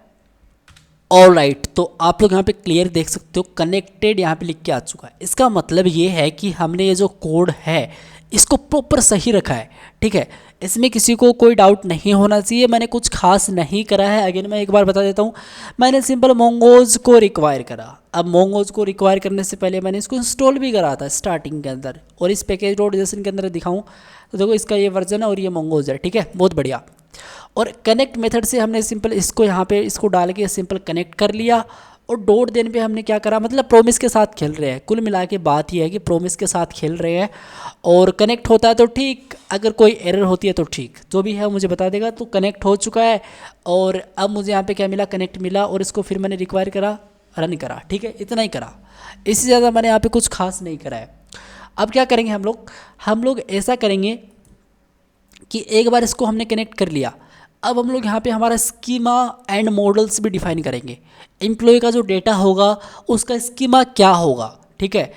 ऑल राइट, तो आप लोग यहाँ पे क्लियर देख सकते हो कनेक्टेड यहाँ पे लिख के आ चुका है। इसका मतलब ये है कि हमने ये जो कोड है इसको प्रॉपर सही रखा है, ठीक है। इसमें किसी को कोई डाउट नहीं होना चाहिए। मैंने कुछ खास नहीं करा है। अगेन मैं एक बार बता देता हूँ, मैंने सिंपल मोंगोज को रिक्वायर करा। अब मोंगोज को रिक्वायर करने से पहले मैंने इसको इंस्टॉल भी करा था स्टार्टिंग के अंदर, और इस पैकेज डॉट जेसन के अंदर दिखाऊँ तो देखो इसका ये वर्जन है और ये मोंगोज है, ठीक है। बहुत बढ़िया। और कनेक्ट मेथड से हमने सिंपल इसको यहाँ पे इसको डाल के सिंपल कनेक्ट कर लिया। और डॉट देन पे हमने क्या करा, मतलब प्रोमिस के साथ खेल रहे हैं। कुल मिला के बात यह है कि प्रोमिस के साथ खेल रहे हैं। और कनेक्ट होता है तो ठीक, अगर कोई एरर होती है तो ठीक, जो भी है मुझे बता देगा। तो कनेक्ट हो चुका है और अब मुझे यहाँ पे क्या मिला, कनेक्ट मिला। और इसको फिर मैंने रिक्वायर करा, रन करा, ठीक है। इतना ही करा, इससे ज़्यादा मैंने यहाँ पे कुछ खास नहीं करा है। अब क्या करेंगे हम लोग ऐसा करेंगे कि एक बार इसको हमने कनेक्ट कर लिया, अब हम लोग यहाँ पे हमारा स्कीमा एंड मॉडल्स भी डिफाइन करेंगे। एम्प्लॉय का जो डेटा होगा उसका स्कीमा क्या होगा, ठीक है।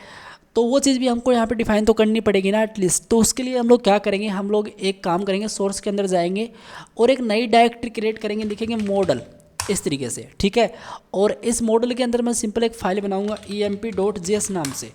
तो वो चीज़ भी हमको यहाँ पे डिफाइन तो करनी पड़ेगी ना एटलीस्ट। तो उसके लिए हम लोग क्या करेंगे, हम लोग एक काम करेंगे, सोर्स के अंदर जाएंगे और एक नई डायरेक्टरी क्रिएट करेंगे, लिखेंगे मॉडल इस तरीके से, ठीक है। और इस मॉडल के अंदर मैं सिंपल एक फ़ाइल बनाऊंगा emp.js नाम से।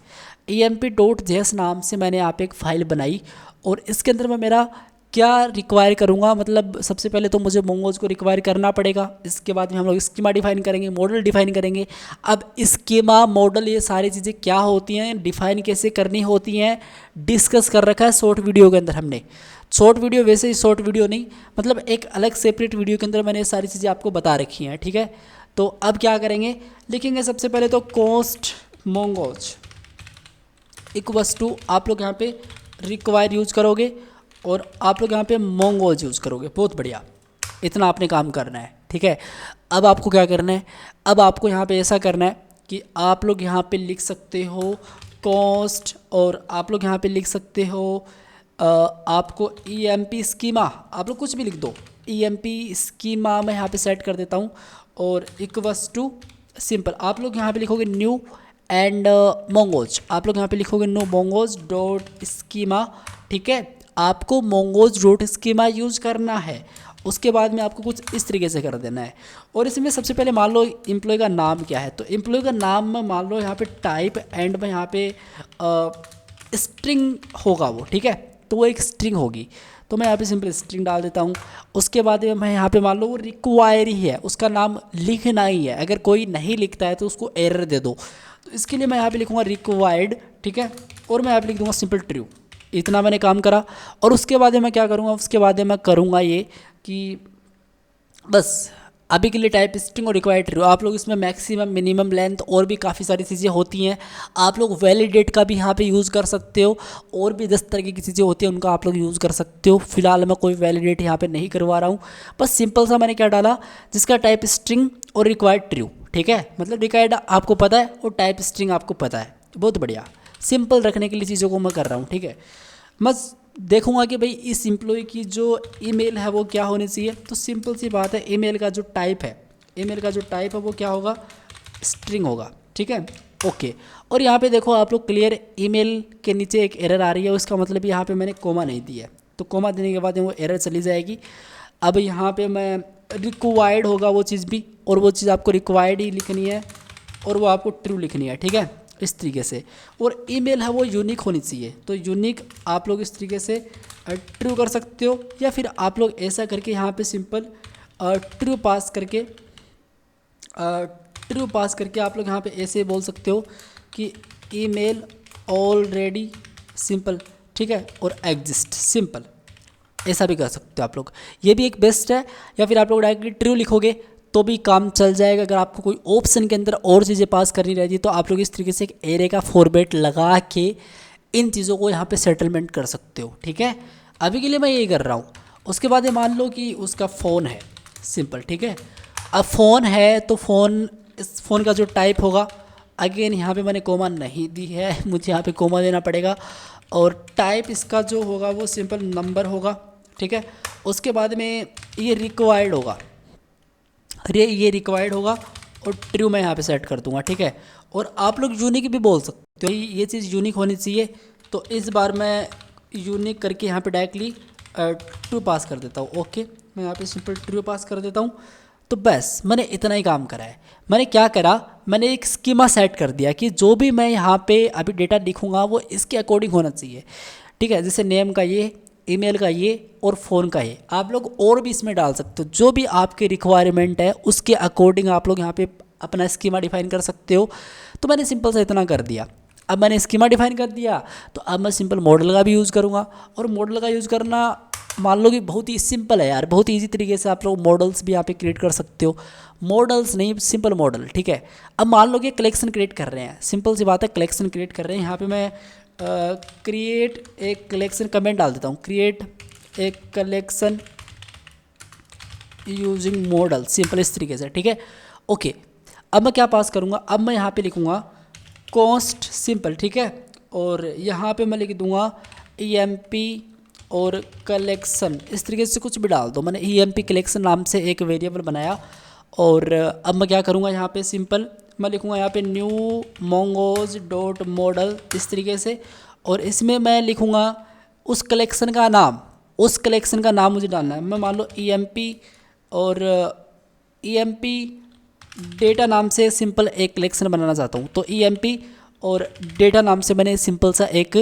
emp.js नाम से मैंने यहाँ पे एक फ़ाइल बनाई और इसके अंदर मैं मेरा क्या रिक्वायर करूँगा, मतलब सबसे पहले तो मुझे मोंगोज को रिक्वायर करना पड़ेगा। इसके बाद में हम लोग स्कीमा डिफाइन करेंगे, मॉडल डिफाइन करेंगे। अब स्कीमा मॉडल ये सारी चीज़ें क्या होती हैं, डिफाइन कैसे करनी होती हैं, डिस्कस कर रखा है शॉर्ट वीडियो के अंदर हमने। शॉर्ट वीडियो वैसे ही शॉर्ट वीडियो नहीं, मतलब एक अलग सेपरेट वीडियो के अंदर मैंने ये सारी चीज़ें आपको बता रखी हैं, ठीक है। तो अब क्या करेंगे, लिखेंगे सबसे पहले तो कॉस्ट मोंगोज इक्वल्स टू, आप लोग यहाँ पे रिक्वायर यूज करोगे और आप लोग यहाँ पे मोंगोज यूज़ करोगे। बहुत बढ़िया, इतना आपने काम करना है, ठीक है। अब आपको क्या करना है, अब आपको यहाँ पे ऐसा करना है कि आप लोग यहाँ पे लिख सकते हो कॉस्ट, और आप लोग यहाँ पे लिख सकते हो आपको EMP स्कीमा, आप लोग कुछ भी लिख दो, EMP स्कीमा मैं यहाँ पे सेट कर देता हूँ और इक्वल्स टू सिंपल, आप लोग यहाँ पे लिखोगे न्यू एंड मोंगोज, आप लोग यहाँ पे लिखोगे नो मोंगोज डॉट स्कीमा। ठीक है, आपको मोंगोज डॉट स्कीमा यूज करना है। उसके बाद में आपको कुछ इस तरीके से कर देना है। और इसमें सबसे पहले मान लो एम्प्लॉय का नाम क्या है, तो एम्प्लॉय का नाम में मान लो यहाँ पे टाइप एंड में यहाँ पे स्ट्रिंग होगा वो, ठीक है, तो वो एक स्ट्रिंग होगी, तो मैं यहाँ पे सिंपल स्ट्रिंग डाल देता हूँ। उसके बाद में मैं यहाँ पे मान लो वो रिक्वायर ही है, उसका नाम लिखना ही है, अगर कोई नहीं लिखता है तो उसको एरर दे दो। तो इसके लिए मैं यहाँ पे लिखूँगा रिक्वायर्ड, ठीक है, और मैं यहाँ पे लिख दूँगा सिंपल ट्रू। इतना मैंने काम करा। और उसके बाद मैं क्या करूँगा, उसके बाद मैं करूँगा ये कि बस अभी के लिए टाइप स्ट्रिंग और रिक्वायर्ड ट्रू, आप लोग इसमें मैक्सिमम मिनिमम लेंथ और भी काफ़ी सारी चीज़ें होती हैं, आप लोग वैलिडेट का भी यहाँ पे यूज़ कर सकते हो, और भी 10 तरह की चीज़ें होती हैं उनका आप लोग यूज़ कर सकते हो। फिलहाल मैं कोई वैलिडेट यहाँ पे नहीं करवा रहा हूँ, बस सिंपल सा मैंने क्या डाला, जिसका टाइप स्ट्रिंग और रिक्वायर्ड ट्रू, ठीक है, मतलब रिक्वायर्ड आपको पता है और टाइप स्ट्रिंग आपको पता है, बहुत बढ़िया। सिंपल रखने के लिए चीज़ों को मैं कर रहा हूँ, ठीक है। बस देखूंगा कि भाई इस एम्प्लॉय की जो ईमेल है वो क्या होनी चाहिए, तो सिंपल सी बात है, ईमेल का जो टाइप है, ईमेल का जो टाइप है वो क्या होगा, स्ट्रिंग होगा, ठीक है, ओके। और यहाँ पे देखो आप लोग क्लियर, ईमेल के नीचे एक एरर आ रही है, उसका मतलब यहाँ पे मैंने कोमा नहीं दिया है, तो कोमा देने के बाद वो एरर चली जाएगी। अब यहाँ पे मैं रिक्वायर्ड होगा वो चीज़ भी, और वो चीज़ आपको रिक्वायर्ड ही लिखनी है और वो आपको ट्रू लिखनी है, ठीक है, इस तरीके से। और ईमेल है वो यूनिक होनी चाहिए, तो यूनिक आप लोग इस तरीके से ट्रू कर सकते हो, या फिर आप लोग ऐसा करके यहाँ पे सिंपल ट्रू पास करके आप लोग यहाँ पे ऐसे बोल सकते हो कि ईमेल ऑलरेडी सिंपल, ठीक है, और एग्जिस्ट सिंपल, ऐसा भी कर सकते हो आप लोग, ये भी एक बेस्ट है। या फिर आप लोग डायरेक्टली ट्रू लिखोगे तो भी काम चल जाएगा। अगर आपको कोई ऑप्शन के अंदर और चीज़ें पास करनी रहती तो आप लोग इस तरीके से एक एरे का फॉर्मेट लगा के इन चीज़ों को यहाँ पे सेटलमेंट कर सकते हो, ठीक है। अभी के लिए मैं यही कर रहा हूँ। उसके बाद ये मान लो कि उसका फ़ोन है, सिंपल, ठीक है। अब फ़ोन है तो इस फ़ोन का जो टाइप होगा, अगेन यहाँ पे मैंने कोमा नहीं दी है, मुझे यहाँ पे कोमा देना पड़ेगा। और टाइप इसका जो होगा वो सिंपल नंबर होगा, ठीक है। उसके बाद में ये रिक्वायर्ड होगा, ये रिक्वायर्ड होगा और ट्रू मैं यहाँ पे सेट कर दूंगा, ठीक है। और आप लोग यूनिक भी बोल सकते हो, ये चीज़ यूनिक होनी चाहिए, तो इस बार मैं यूनिक करके यहाँ पे डायरेक्टली ट्रू पास कर देता हूँ, ओके। मैं यहाँ पे सिंपल ट्रू पास कर देता हूँ। तो बस मैंने इतना ही काम करा है। मैंने क्या करा, मैंने एक स्कीमा सेट कर दिया कि जो भी मैं यहाँ पे अभी डेटा लिखूँगा वो इसके अकॉर्डिंग होना चाहिए, ठीक है। जैसे नेम का ये, ईमेल का ये और फ़ोन का ये, आप लोग और भी इसमें डाल सकते हो, जो भी आपके रिक्वायरमेंट है उसके अकॉर्डिंग आप लोग यहाँ पे अपना स्कीमा डिफाइन कर सकते हो। तो मैंने सिंपल सा इतना कर दिया। अब मैंने स्कीमा डिफाइन कर दिया, तो अब मैं सिंपल मॉडल का भी यूज़ करूँगा। और मॉडल का यूज़ करना मान लो कि बहुत ही सिंपल है यार, बहुत ईजी तरीके से आप लोग मॉडल्स भी यहाँ पे क्रिएट कर सकते हो। मॉडल्स नहीं, सिंपल मॉडल, ठीक है। अब मान लो कि कलेक्शन क्रिएट कर रहे हैं, सिंपल सी बात है, कलेक्शन क्रिएट कर रहे हैं। यहाँ पे मैं क्रिएट एक कलेक्शन कमेंट डाल देता हूँ, क्रिएट एक कलेक्शन यूजिंग मॉडल, सिंपल इस तरीके से, ठीक है, ओके। अब मैं क्या पास करूँगा, अब मैं यहाँ पे लिखूँगा कॉस्ट, सिंपल, ठीक है। और यहाँ पे मैं लिख दूँगा EMP और कलेक्शन, इस तरीके से कुछ भी डाल दो। मैंने EMP कलेक्शन नाम से एक वेरिएबल बनाया। और अब मैं क्या करूँगा, यहाँ पे सिंपल मैं लिखूँगा यहाँ पे न्यू मोंगोज डॉट मॉडल, इस तरीके से। और इसमें मैं लिखूँगा उस कलेक्शन का नाम, उस कलेक्शन का नाम मुझे डालना है। मैं मान लो EMP और EMP डेटा नाम से सिंपल एक कलेक्शन बनाना चाहता हूँ, तो EMP और डेटा नाम से मैंने सिंपल सा एक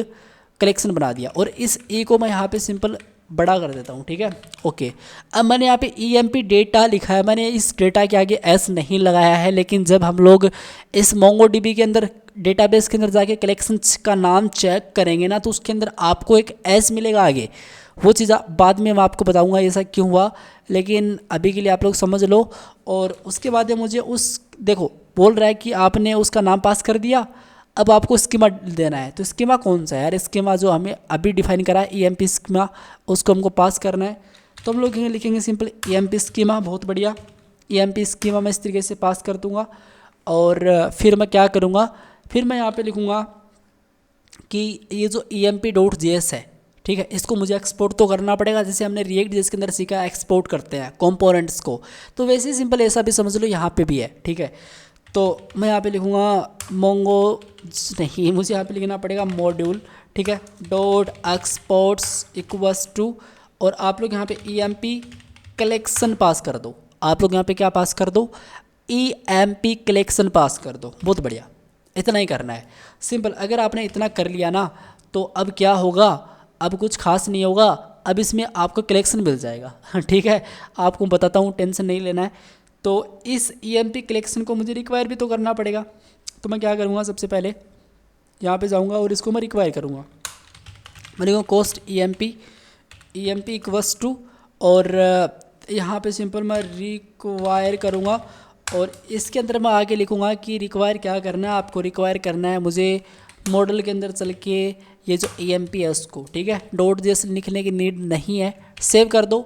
कलेक्शन बना दिया। और इस E को मैं यहाँ पे सिंपल बड़ा कर देता हूँ, ठीक है, ओके। अब मैंने यहाँ पे EMP डेटा लिखा है, मैंने इस डेटा के आगे S नहीं लगाया है, लेकिन जब हम लोग इस MongoDB के अंदर डेटाबेस के अंदर जाके कलेक्शन का नाम चेक करेंगे ना, तो उसके अंदर आपको एक S मिलेगा आगे। वो चीज़ बाद में मैं आपको बताऊंगा ऐसा क्यों हुआ, लेकिन अभी के लिए आप लोग समझ लो। और उसके बाद मुझे देखो बोल रहा है कि आपने उसका नाम पास कर दिया, अब आपको स्कीमा देना है। तो स्कीमा कौन सा है यार, स्कीमा जो हमें अभी डिफाइन करा है EMP स्कीमा, उसको हमको पास करना है। तो हम लोग लिखेंगे सिंपल EMP स्कीमा, बहुत बढ़िया। EMP स्कीमा मैं इस तरीके से पास कर दूंगा। और फिर मैं क्या करूँगा, फिर मैं यहाँ पे लिखूँगा कि ये जो EMP.js है, ठीक है, इसको मुझे एक्सपोर्ट तो करना पड़ेगा, जैसे हमने रिएक्ट जिसके अंदर सीखा एक्सपोर्ट करते हैं कंपोनेंट्स को, तो वैसे ही सिंपल ऐसा भी समझ लो यहाँ पे भी है। ठीक है, तो मैं यहाँ पे लिखूँगा मोंगो, नहीं मुझे यहाँ पे लिखना पड़ेगा मॉड्यूल। ठीक है, डॉट एक्सपोर्ट्स इक्वल्स टू, और आप लोग यहाँ पे EMP कलेक्शन पास कर दो। आप लोग यहाँ पे क्या पास कर दो, EMP कलेक्शन पास कर दो। बहुत बढ़िया, इतना ही करना है सिंपल। अगर आपने इतना कर लिया ना तो अब क्या होगा, अब कुछ खास नहीं होगा, अब इसमें आपको कलेक्शन मिल जाएगा। ठीक है, आपको बताता हूँ, टेंशन नहीं लेना है। तो इस EMP कलेक्शन को मुझे रिक्वायर भी तो करना पड़ेगा, तो मैं क्या करूँगा, सबसे पहले यहाँ पे जाऊँगा और इसको मैं रिक्वायर करूँगा। मैं लिखूँगा कॉस्ट EMP इक्वल्स टू, और यहाँ पे सिंपल मैं रिक्वायर करूँगा, और इसके अंदर मैं आगे लिखूँगा कि रिक्वायर क्या करना है आपको। रिक्वायर करना है मुझे मॉडल के अंदर चल के ये जो EMP है उसको, ठीक है, डॉट जैसे लिखने की नीड नहीं है, सेव कर दो।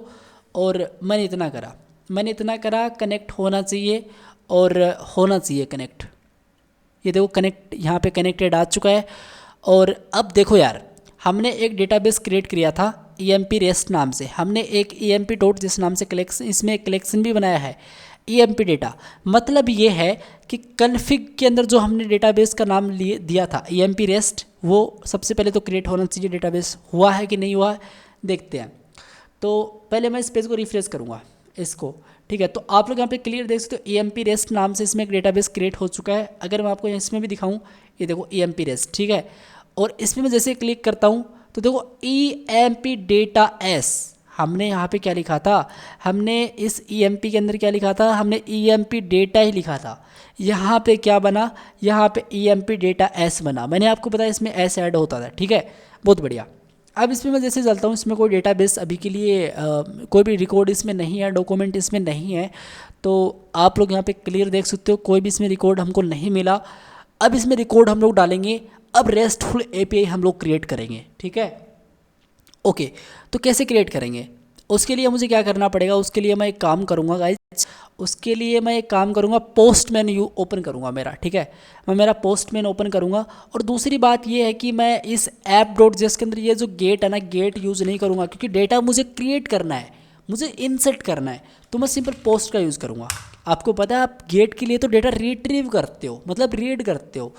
और मैंने इतना करा, कनेक्ट होना चाहिए, और होना चाहिए कनेक्ट। ये देखो कनेक्ट, यहाँ पे कनेक्टेड आ चुका है। और अब देखो यार, हमने एक डेटाबेस क्रिएट किया था EMP रेस्ट नाम से, हमने एक EMP डॉट जिस नाम से कलेक्शन, इसमें एक कलेक्शन भी बनाया है EMP डेटा। मतलब ये है कि कन्फिग के अंदर जो हमने डेटाबेस का नाम लिए दिया था EMP रेस्ट, वो सबसे पहले तो क्रिएट होना चाहिए। डेटाबेस हुआ है कि नहीं हुआ है देखते हैं। तो पहले मैं इस पेज को रिफ्रेश करूँगा इसको। ठीक है, तो आप लोग यहाँ पे क्लियर देख सकते हो EMP रेस्ट नाम से इसमें एक डेटाबेस क्रिएट हो चुका है। अगर मैं आपको इसमें भी दिखाऊँ, ये देखो EMP रेस्ट, ठीक है, और इसमें मैं जैसे क्लिक करता हूँ तो देखो EMP डेटा S, हमने यहाँ पे क्या लिखा था, हमने इस EMP के अंदर क्या लिखा था, हमने EMP डेटा ही लिखा था। यहाँ पे क्या बना, यहाँ पे EMP डेटा S बना। मैंने आपको बताया इसमें S ऐड होता था। ठीक है, बहुत बढ़िया। अब इसमें मैं जैसे चलता हूँ, इसमें कोई डेटाबेस अभी के लिए कोई भी रिकॉर्ड इसमें नहीं है, डॉक्यूमेंट इसमें नहीं है। तो आप लोग यहाँ पे क्लियर देख सकते हो, कोई भी इसमें रिकॉर्ड हमको नहीं मिला। अब इसमें रिकॉर्ड हम लोग डालेंगे, अब रेस्टफुल API हम लोग क्रिएट करेंगे। ठीक है, ओके, तो कैसे क्रिएट करेंगे, उसके लिए मुझे क्या करना पड़ेगा, उसके लिए मैं एक काम करूँगा गाइज, उसके लिए मैं एक काम करूँगा, पोस्टमैन ओपन करूँगा मेरा। ठीक है, मैं मेरा पोस्टमैन ओपन करूँगा। और दूसरी बात ये है कि मैं इस ऐप डॉट जेएस के अंदर ये जो गेट है ना, गेट यूज़ नहीं करूँगा, क्योंकि डेटा मुझे क्रिएट करना है, मुझे इंसर्ट करना है, तो मैं सिंपल पोस्ट का यूज़ करूँगा। आपको पता है, आप गेट के लिए तो डेटा रिट्रीव करते हो, मतलब रीड करते हो।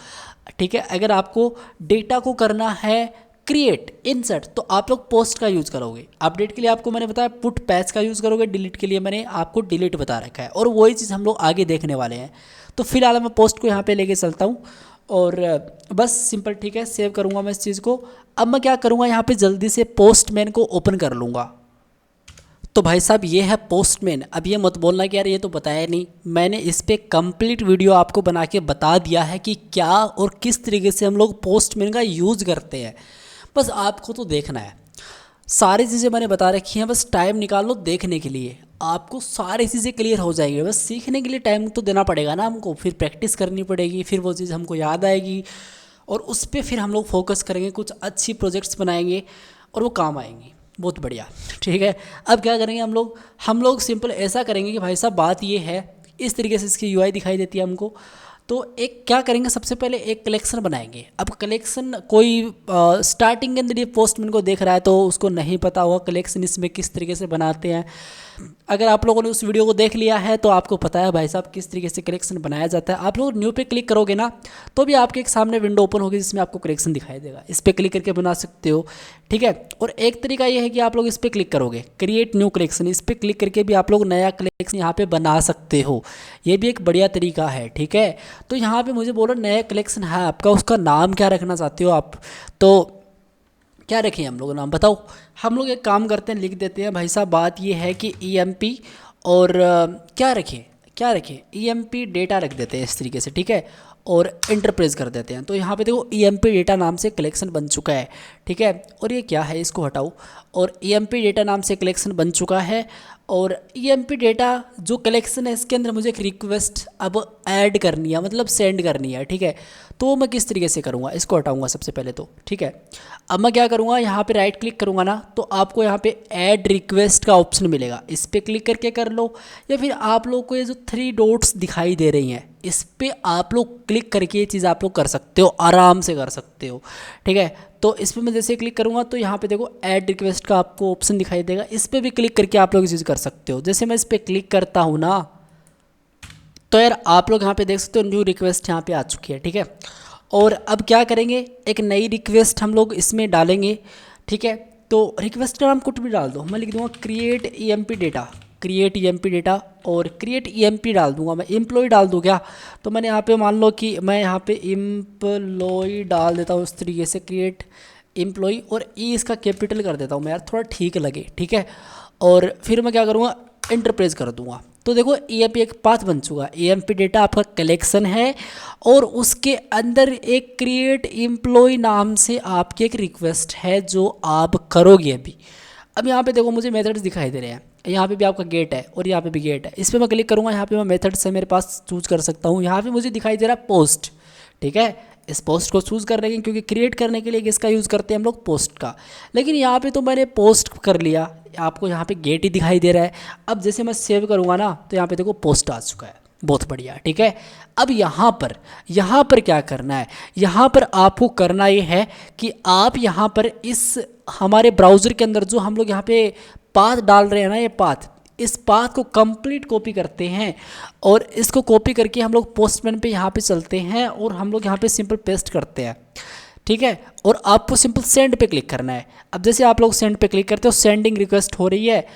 ठीक है, अगर आपको डेटा को करना है क्रिएट, इंसर्ट, तो आप लोग पोस्ट का यूज़ करोगे। अपडेट के लिए आपको मैंने बताया पुट पैच का यूज़ करोगे, डिलीट के लिए मैंने आपको डिलीट बता रखा है, और वही चीज़ हम लोग आगे देखने वाले हैं। तो फिलहाल मैं पोस्ट को यहाँ पे लेके चलता हूँ, और बस सिंपल। ठीक है, सेव करूँगा मैं इस चीज़ को। अब मैं क्या करूँगा, यहाँ पे जल्दी से पोस्टमैन को ओपन कर लूँगा। तो भाई साहब ये है पोस्टमैन। अब ये मत बोलना कि यार ये तो बताया नहीं, मैंने इस पर कंप्लीट वीडियो आपको बना के बता दिया है कि क्या और किस तरीके से हम लोग पोस्टमैन का यूज़ करते हैं। बस आपको तो देखना है, सारी चीज़ें मैंने बता रखी हैं, बस टाइम निकाल लो देखने के लिए, आपको सारी चीज़ें क्लियर हो जाएगी। बस सीखने के लिए टाइम तो देना पड़ेगा ना हमको, फिर प्रैक्टिस करनी पड़ेगी, फिर वो चीज़ हमको याद आएगी, और उस पर फिर हम लोग फोकस करेंगे, कुछ अच्छी प्रोजेक्ट्स बनाएंगे और वो काम आएंगी। बहुत बढ़िया, ठीक है। अब क्या करेंगे हम लोग सिंपल ऐसा करेंगे कि भाई साहब बात ये है, इस तरीके से इसकी UI दिखाई देती है हमको। तो एक क्या करेंगे, सबसे पहले एक कलेक्शन बनाएंगे। अब कलेक्शन कोई स्टार्टिंग के अंदर ये पोस्टमैन को देख रहा है तो उसको नहीं पता होगा कलेक्शन इसमें किस तरीके से बनाते हैं। अगर आप लोगों ने उस वीडियो को देख लिया है तो आपको पता है भाई साहब किस तरीके से कलेक्शन बनाया जाता है। आप लोग न्यू पे क्लिक करोगे ना तो भी आपके एक सामने विंडो ओपन होगी जिसमें आपको कलेक्शन दिखाई देगा, इस पर क्लिक करके बना सकते हो। ठीक है, और एक तरीका ये है कि आप लोग इस पर क्लिक करोगे, क्रिएट न्यू कलेक्शन, इस पर क्लिक करके भी आप लोग नया कलेक्शन यहाँ पे बना सकते हो, ये भी एक बढ़िया तरीका है। ठीक है, तो यहाँ पे मुझे बोलो नया कलेक्शन है आपका, उसका नाम क्या रखना चाहते हो आप, तो क्या रखें हम लोग नाम बताओ। हम लोग एक काम करते हैं, लिख देते हैं भाई साहब, बात ये है कि EMP और क्या रखें EMP डेटा रख देते हैं इस तरीके से। ठीक है, और इंटरप्रेस कर देते हैं। तो यहाँ पे देखो EMP डेटा नाम से कलेक्शन बन चुका है। ठीक है, और ये क्या है, इसको हटाओ, और EMP डेटा नाम से कलेक्शन बन चुका है। और EMP डेटा जो कलेक्शन है इसके अंदर मुझे एक रिक्वेस्ट अब ऐड करनी है, मतलब सेंड करनी है। ठीक है, तो मैं किस तरीके से करूँगा, इसको हटाऊँगा सबसे पहले तो। ठीक है, अब मैं क्या करूँगा, यहाँ पे राइट क्लिक करूँगा ना तो आपको यहाँ पे ऐड रिक्वेस्ट का ऑप्शन मिलेगा, इस पर क्लिक करके कर लो, या फिर आप लोग को ये जो 3 डॉट्स दिखाई दे रही हैं इस पर आप लोग क्लिक करके ये चीज़ आप लोग कर सकते हो, आराम से कर सकते हो। ठीक है, तो इस पर मैं जैसे क्लिक करूँगा तो यहाँ पे देखो ऐड रिक्वेस्ट का आपको ऑप्शन दिखाई देगा, इस पर भी क्लिक करके आप लोग यूज़ कर सकते हो। जैसे मैं इस पर क्लिक करता हूँ ना, तो यार आप लोग यहाँ पे देख सकते हो न्यू रिक्वेस्ट यहाँ पे आ चुकी है, ठीक है। और अब क्या करेंगे, एक नई रिक्वेस्ट हम लोग इसमें डालेंगे, ठीक है। तो रिक्वेस्ट का नाम कुछ भी डाल दो, मैं लिख दूँगा create EMP data, create EMP data, और क्रिएट EMP डाल दूंगा मैं, एम्प्लॉय डाल दूँ क्या। तो मैंने यहाँ पे मान लो कि मैं यहाँ पे एम्प्लॉय डाल देता हूँ इस तरीके से, क्रिएट एम्प्लॉय, और इसका कैपिटल कर देता हूँ मैं यार, थोड़ा ठीक लगे, ठीक है। और फिर मैं क्या करूँगा, इंटरप्रेस कर दूंगा। तो देखो EMP एक पाथ बन चुका है। EMP डेटा आपका कलेक्शन है और उसके अंदर एक क्रिएट एम्प्लॉय नाम से आपकी एक रिक्वेस्ट है जो आप करोगे अभी। अब यहाँ पे देखो मुझे मेथड्स दिखाई दे रहे हैं, यहाँ पे भी आपका गेट है और यहाँ पे भी गेट है। इस पर मैं क्लिक करूँगा, यहाँ पे मैं मेथड से मेरे पास चूज कर सकता हूँ। यहाँ पे मुझे दिखाई दे रहा है पोस्ट, ठीक है। इस पोस्ट को चूज़ कर लेंगे क्योंकि क्रिएट करने के लिए किसका यूज़ करते हैं हम लोग, पोस्ट का। लेकिन यहाँ पे तो मैंने पोस्ट कर लिया, आपको यहाँ पे गेट ही दिखाई दे रहा है। अब जैसे मैं सेव करूँगा ना, तो यहाँ पे देखो पोस्ट आ चुका है, बहुत बढ़िया, ठीक है। अब यहाँ पर क्या करना है, यहाँ पर आपको करना ये है कि आप यहाँ पर इस हमारे ब्राउज़र के अंदर जो हम लोग यहाँ पे पाथ डाल रहे हैं ना, ये पाथ, इस पाथ को कंप्लीट कॉपी करते हैं और इसको कॉपी करके हम लोग पोस्टमैन पे यहाँ पे चलते हैं और हम लोग यहाँ पे सिंपल पेस्ट करते हैं, ठीक है। और आपको सिंपल सेंड पे क्लिक करना है। अब जैसे आप लोग सेंड पे क्लिक करते हो, सेंडिंग रिक्वेस्ट हो रही है,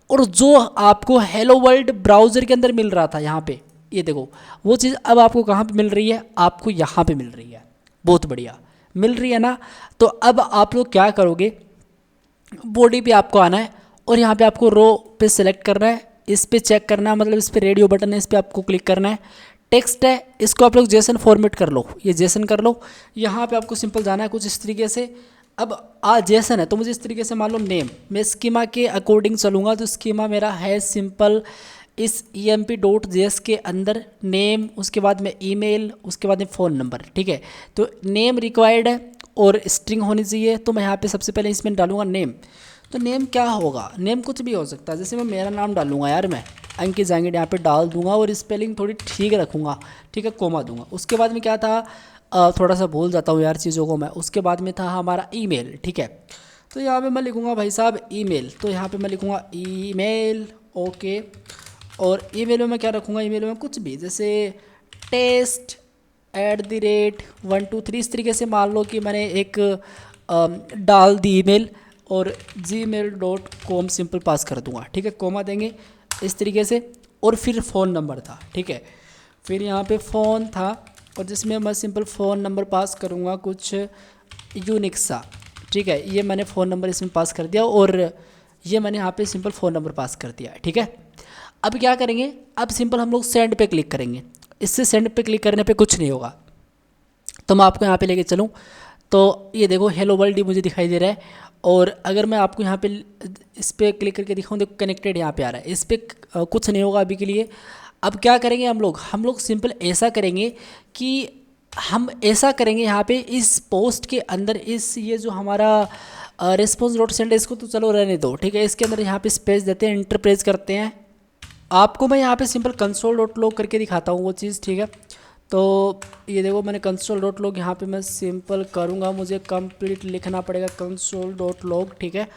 और जो आपको हेलो वर्ल्ड ब्राउज़र के अंदर मिल रहा था यहाँ पे, ये देखो वो चीज़ अब आपको कहाँ पे मिल रही है, आपको यहाँ पे मिल रही है। बहुत बढ़िया मिल रही है ना। तो अब आप लोग क्या करोगे, बॉडी पे आपको आना है और यहाँ पे आपको रो पे सेलेक्ट करना है, इस पे चेक करना है, मतलब इस पे रेडियो बटन है, इस पे आपको क्लिक करना है। टेक्स्ट है, इसको आप लोग जेसन फॉर्मेट कर लो, ये जेसन कर लो। यहाँ पे आपको सिंपल जाना है कुछ इस तरीके से। अब जेसन है तो मुझे इस तरीके से मान लो नेम, मैं स्कीमा के अकॉर्डिंग चलूँगा, तो स्कीमा मेरा है सिंपल इस emp.js के अंदर नेम, उसके बाद में ईमेल, उसके बाद में फ़ोन नंबर, ठीक है। तो नेम रिक्वायर्ड है और स्ट्रिंग होनी चाहिए, तो मैं यहाँ पे सबसे पहले इसमें डालूंगा नेम। तो नेम क्या होगा, नेम कुछ भी हो सकता है, जैसे मैं मेरा नाम डालूंगा यार, मैं अंकित जांगिड़ यहाँ पे डाल दूंगा और स्पेलिंग थोड़ी ठीक रखूँगा, ठीक है, कोमा दूंगा। उसके बाद में क्या था, थोड़ा सा भूल जाता हूँ यार चीज़ों को मैं। उसके बाद में था हमारा ईमेल, ठीक है। तो यहाँ पे मैं लिखूँगा भाई साहब ईमेल, तो यहाँ पे मैं लिखूँगा ईमेल, ओके। और ईमेल में मैं क्या रखूँगा, ईमेल में कुछ भी, जैसे test@123 इस तरीके से मान लो कि मैंने एक डाल दी ईमेल और gmail.com सिंपल पास कर दूंगा, ठीक है, कोमा देंगे इस तरीके से। और फिर फ़ोन नंबर था, ठीक है, फिर यहाँ पे फ़ोन था और जिसमें मैं सिंपल फ़ोन नंबर पास करूँगा कुछ यूनिक सा, ठीक है। ये मैंने फ़ोन नंबर इसमें पास कर दिया और ये मैंने यहाँ पे सिंपल फ़ोन नंबर पास कर दिया, ठीक है। अब क्या करेंगे, अब सिंपल हम लोग सेंड पे क्लिक करेंगे। इससे सेंड पे क्लिक करने पे कुछ नहीं होगा, तो मैं आपको यहाँ पे लेके चलूँ तो ये देखो हेलो वर्ल्ड ही मुझे दिखाई दे रहा है। और अगर मैं आपको यहाँ पे इस पर क्लिक करके दिखाऊँ, देखो कनेक्टेड यहाँ पे आ रहा है, इस पर कुछ नहीं होगा अभी के लिए। अब क्या करेंगे हम लोग सिंपल ऐसा करेंगे कि हम ऐसा करेंगे यहाँ पे इस पोस्ट के अंदर इस ये जो हमारा response.send है, इसको तो चलो रहने दो, ठीक है। इसके अंदर यहाँ पे स्पेस देते हैं, इंटरप्रेस करते हैं। आपको मैं यहाँ पे सिंपल console.log करके दिखाता हूँ वो चीज़, ठीक है। तो ये देखो मैंने console.log यहाँ पे मैं सिंपल करूँगा, मुझे कंप्लीट लिखना पड़ेगा console.log, ठीक है।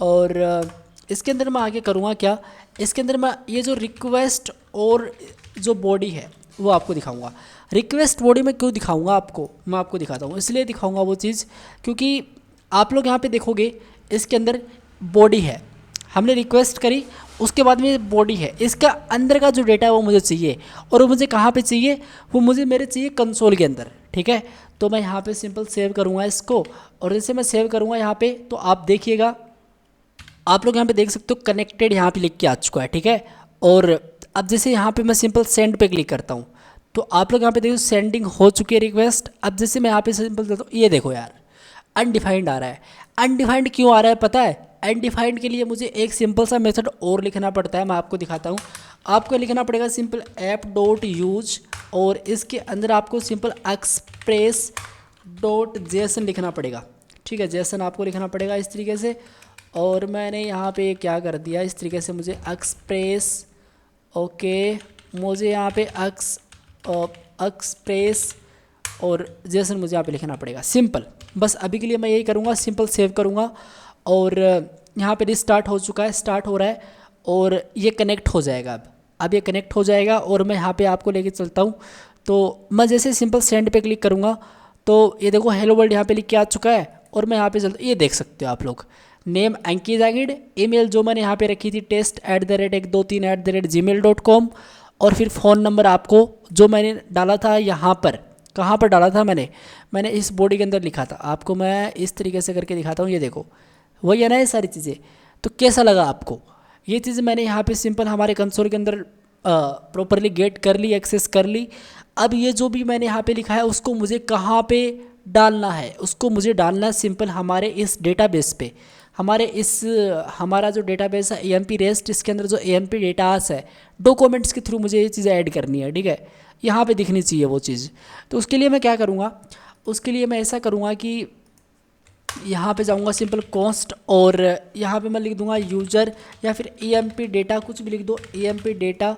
और इसके अंदर मैं आगे करूँगा क्या, इसके अंदर मैं ये जो रिक्वेस्ट और जो बॉडी है वो आपको दिखाऊंगा। रिक्वेस्ट बॉडी में क्यों दिखाऊंगा आपको, मैं आपको दिखाता हूँ, इसलिए दिखाऊंगा वो चीज़ क्योंकि आप लोग यहाँ पे देखोगे इसके अंदर बॉडी है, हमने रिक्वेस्ट करी, उसके बाद में बॉडी है, इसका अंदर का जो डेटा है वो मुझे चाहिए। और वो मुझे कहाँ पे चाहिए, वो मुझे मेरे चाहिए कंसोल के अंदर, ठीक है। तो मैं यहाँ पे सिंपल सेव करूँगा इसको, और जैसे मैं सेव करूँगा यहाँ पे तो आप देखिएगा, आप लोग यहाँ पे देख सकते हो कनेक्टेड यहाँ पे लिख के आ चुका है, ठीक है। और अब जैसे यहाँ पे मैं सिंपल सेंड पे क्लिक करता हूँ तो आप लोग यहाँ पे देखो सेंडिंग हो चुकी है रिक्वेस्ट। अब जैसे मैं यहाँ पे सिंपल देता हूँ, ये देखो यार अनडिफाइंड आ रहा है। अनडिफाइंड क्यों आ रहा है पता है, अनडिफाइंड के लिए मुझे एक सिंपल सा मेथड और लिखना पड़ता है, मैं आपको दिखाता हूँ। आपको लिखना पड़ेगा सिंपल app.use और इसके अंदर आपको सिंपल express.json लिखना पड़ेगा, ठीक है। जेसन आपको लिखना पड़ेगा इस तरीके से। और मैंने यहाँ पे क्या कर दिया, इस तरीके से मुझे एक्सप्रेस, ओके, मुझे यहाँ पे एक्सप्रेस और जेसन मुझे यहाँ पे लिखना पड़ेगा। सिंपल, बस अभी के लिए मैं यही करूँगा, सिंपल सेव करूँगा और यहाँ पे रिस्टार्ट हो चुका है, स्टार्ट हो रहा है और ये कनेक्ट हो जाएगा। अब ये कनेक्ट हो जाएगा और मैं यहाँ पे आपको लेके चलता हूँ। तो मैं जैसे सिंपल सेंड पे क्लिक करूँगा तो ये देखो हेलो वर्ल्ड यहाँ पे लिख के आ चुका है और मैं यहाँ पे चलता, ये देख सकते हो आप लोग, नेम अंकित जागीड़, ईमेल जो मैंने यहाँ पे रखी थी test@123@gmail.com और फिर फ़ोन नंबर आपको जो मैंने डाला था यहाँ पर, कहाँ पर डाला था मैंने इस बॉडी के अंदर लिखा था। आपको मैं इस तरीके से करके दिखाता हूँ, ये देखो वही है ना ये सारी चीज़ें। तो कैसा लगा आपको ये चीज़? मैंने यहाँ पे सिंपल हमारे कंसोल के अंदर प्रॉपरली गेट कर ली, एक्सेस कर ली। अब ये जो भी मैंने यहाँ पे लिखा है उसको मुझे कहाँ पे डालना है, उसको मुझे डालना है सिंपल हमारे इस डेटाबेस पे। हमारा जो डेटाबेस है AMP रेस्ट, इसके अंदर जो AMP डेटास है डॉक्यूमेंट्स के थ्रू मुझे ये चीज़ें ऐड करनी है, ठीक है। यहाँ पे दिखनी चाहिए वो चीज़। तो उसके लिए मैं क्या करूँगा, उसके लिए मैं ऐसा करूँगा कि यहाँ पे जाऊँगा सिंपल कॉस्ट और यहाँ पे मैं लिख दूँगा यूजर या फिर AMP डेटा, कुछ भी लिख दो, AMP data,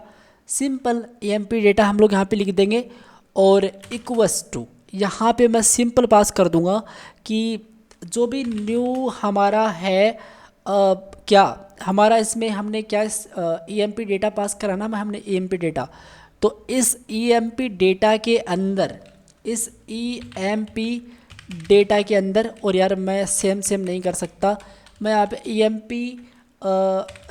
simple AMP data हम लोग यहाँ पे लिख देंगे और इक्वस टू यहाँ पे मैं सिंपल पास कर दूँगा कि जो भी न्यू हमारा है क्या हमारा इसमें हमने क्या EMP डेटा पास कराना है हमने EMP डेटा। तो इस EMP डेटा के अंदर, इस EMP डेटा के अंदर, और यार मैं सेम नहीं कर सकता, मैं यहाँ पे EMP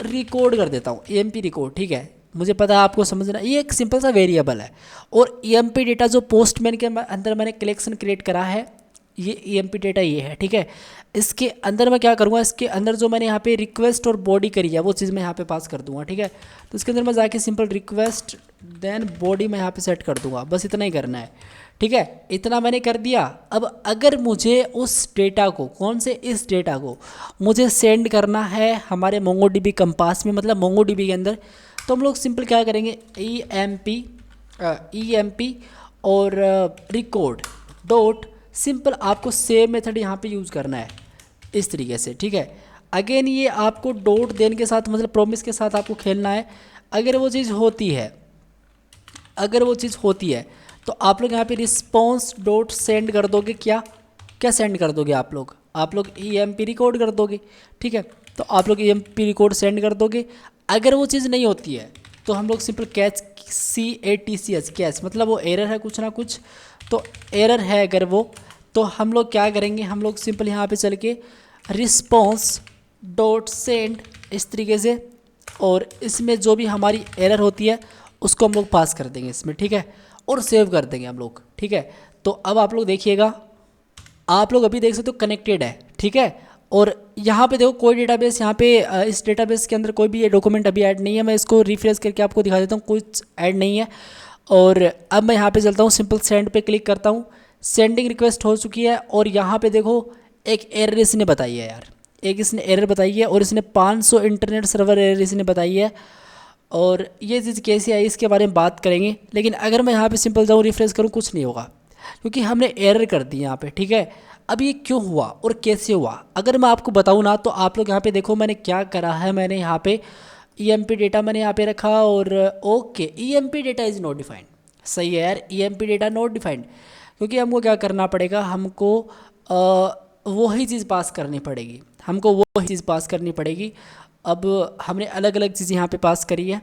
रिकॉर्ड कर देता हूँ, EMP रिकॉर्ड, ठीक है। मुझे पता है आपको समझना, ये एक सिंपल सा वेरिएबल है। और EMP डेटा जो पोस्टमैन के अंदर मैंने कलेक्शन क्रिएट करा है, ये EMP डेटा ये है, ठीक है। इसके अंदर मैं क्या करूँगा, इसके अंदर जो मैंने यहाँ पे रिक्वेस्ट और बॉडी करी है वो चीज़ मैं यहाँ पे पास कर दूँगा, ठीक है। तो इसके अंदर मैं जाके सिंपल रिक्वेस्ट देन बॉडी मैं यहाँ पे सेट कर दूँगा, बस इतना ही करना है, ठीक है। इतना मैंने कर दिया। अब अगर मुझे उस डेटा को, कौन से, इस डेटा को मुझे सेंड करना है हमारे MongoDB कंपास में, मतलब MongoDB के अंदर, तो हम लोग सिंपल क्या करेंगे, EMP और रिकॉर्ड डॉट, सिंपल आपको सेम मेथड यहाँ पे यूज़ करना है इस तरीके से, ठीक है। अगेन ये आपको डॉट देन के साथ, मतलब प्रॉमिस के साथ आपको खेलना है। अगर वो चीज़ होती है तो आप लोग यहाँ पे रिस्पॉन्स डॉट सेंड कर दोगे। क्या सेंड कर दोगे आप लोग EMP रिकॉर्ड कर दोगे, ठीक है। तो आप लोग EMP रिकॉर्ड सेंड कर दोगे। अगर वो चीज़ नहीं होती है तो हम लोग सिंपल कैच, CATCH कैच, मतलब वो एरर है कुछ ना कुछ, तो एरर है अगर वो, तो हम लोग क्या करेंगे, हम लोग सिंपल यहाँ पे चल के रिस्पॉन्स डॉट सेंड इस तरीके से, और इसमें जो भी हमारी एरर होती है उसको हम लोग पास कर देंगे इसमें, ठीक है, और सेव कर देंगे हम लोग, ठीक है। तो अब आप लोग देखिएगा, आप लोग अभी देख सकते हो कनेक्टेड है, ठीक है। और यहाँ पे देखो कोई डेटाबेस, यहाँ पे इस डेटाबेस के अंदर कोई भी ये डॉक्यूमेंट अभी ऐड नहीं है। मैं इसको रिफ्रेश करके आपको दिखा देता हूँ, कुछ ऐड नहीं है। और अब मैं यहाँ पे चलता हूँ, सिंपल सेंड पे क्लिक करता हूँ, सेंडिंग रिक्वेस्ट हो चुकी है। और यहाँ पे देखो एक एरर इसने बताई है यार, एक इसने एरर बताई है, और इसने 500 इंटरनेट सर्वर एरर इसने बताई है। और ये चीज़ कैसे आई इसके बारे में बात करेंगे। लेकिन अगर मैं यहाँ पे सिंपल जाऊँ, रिफ्रेश करूँ, कुछ नहीं होगा क्योंकि हमने एरर कर दी यहाँ पे, ठीक है। अब ये क्यों हुआ और कैसे हुआ अगर मैं आपको बताऊँ ना, तो आप लोग यहाँ पे देखो मैंने क्या करा है। मैंने यहाँ पे EMP डेटा मैंने यहाँ पे रखा, और okay EMP data is not defined, सही है यार, EMP डेटा नॉट डिफाइंड, क्योंकि हमको क्या करना पड़ेगा, हमको वही चीज़ पास करनी पड़ेगी, अब हमने अलग अलग चीज़ें यहाँ पे पास करी है,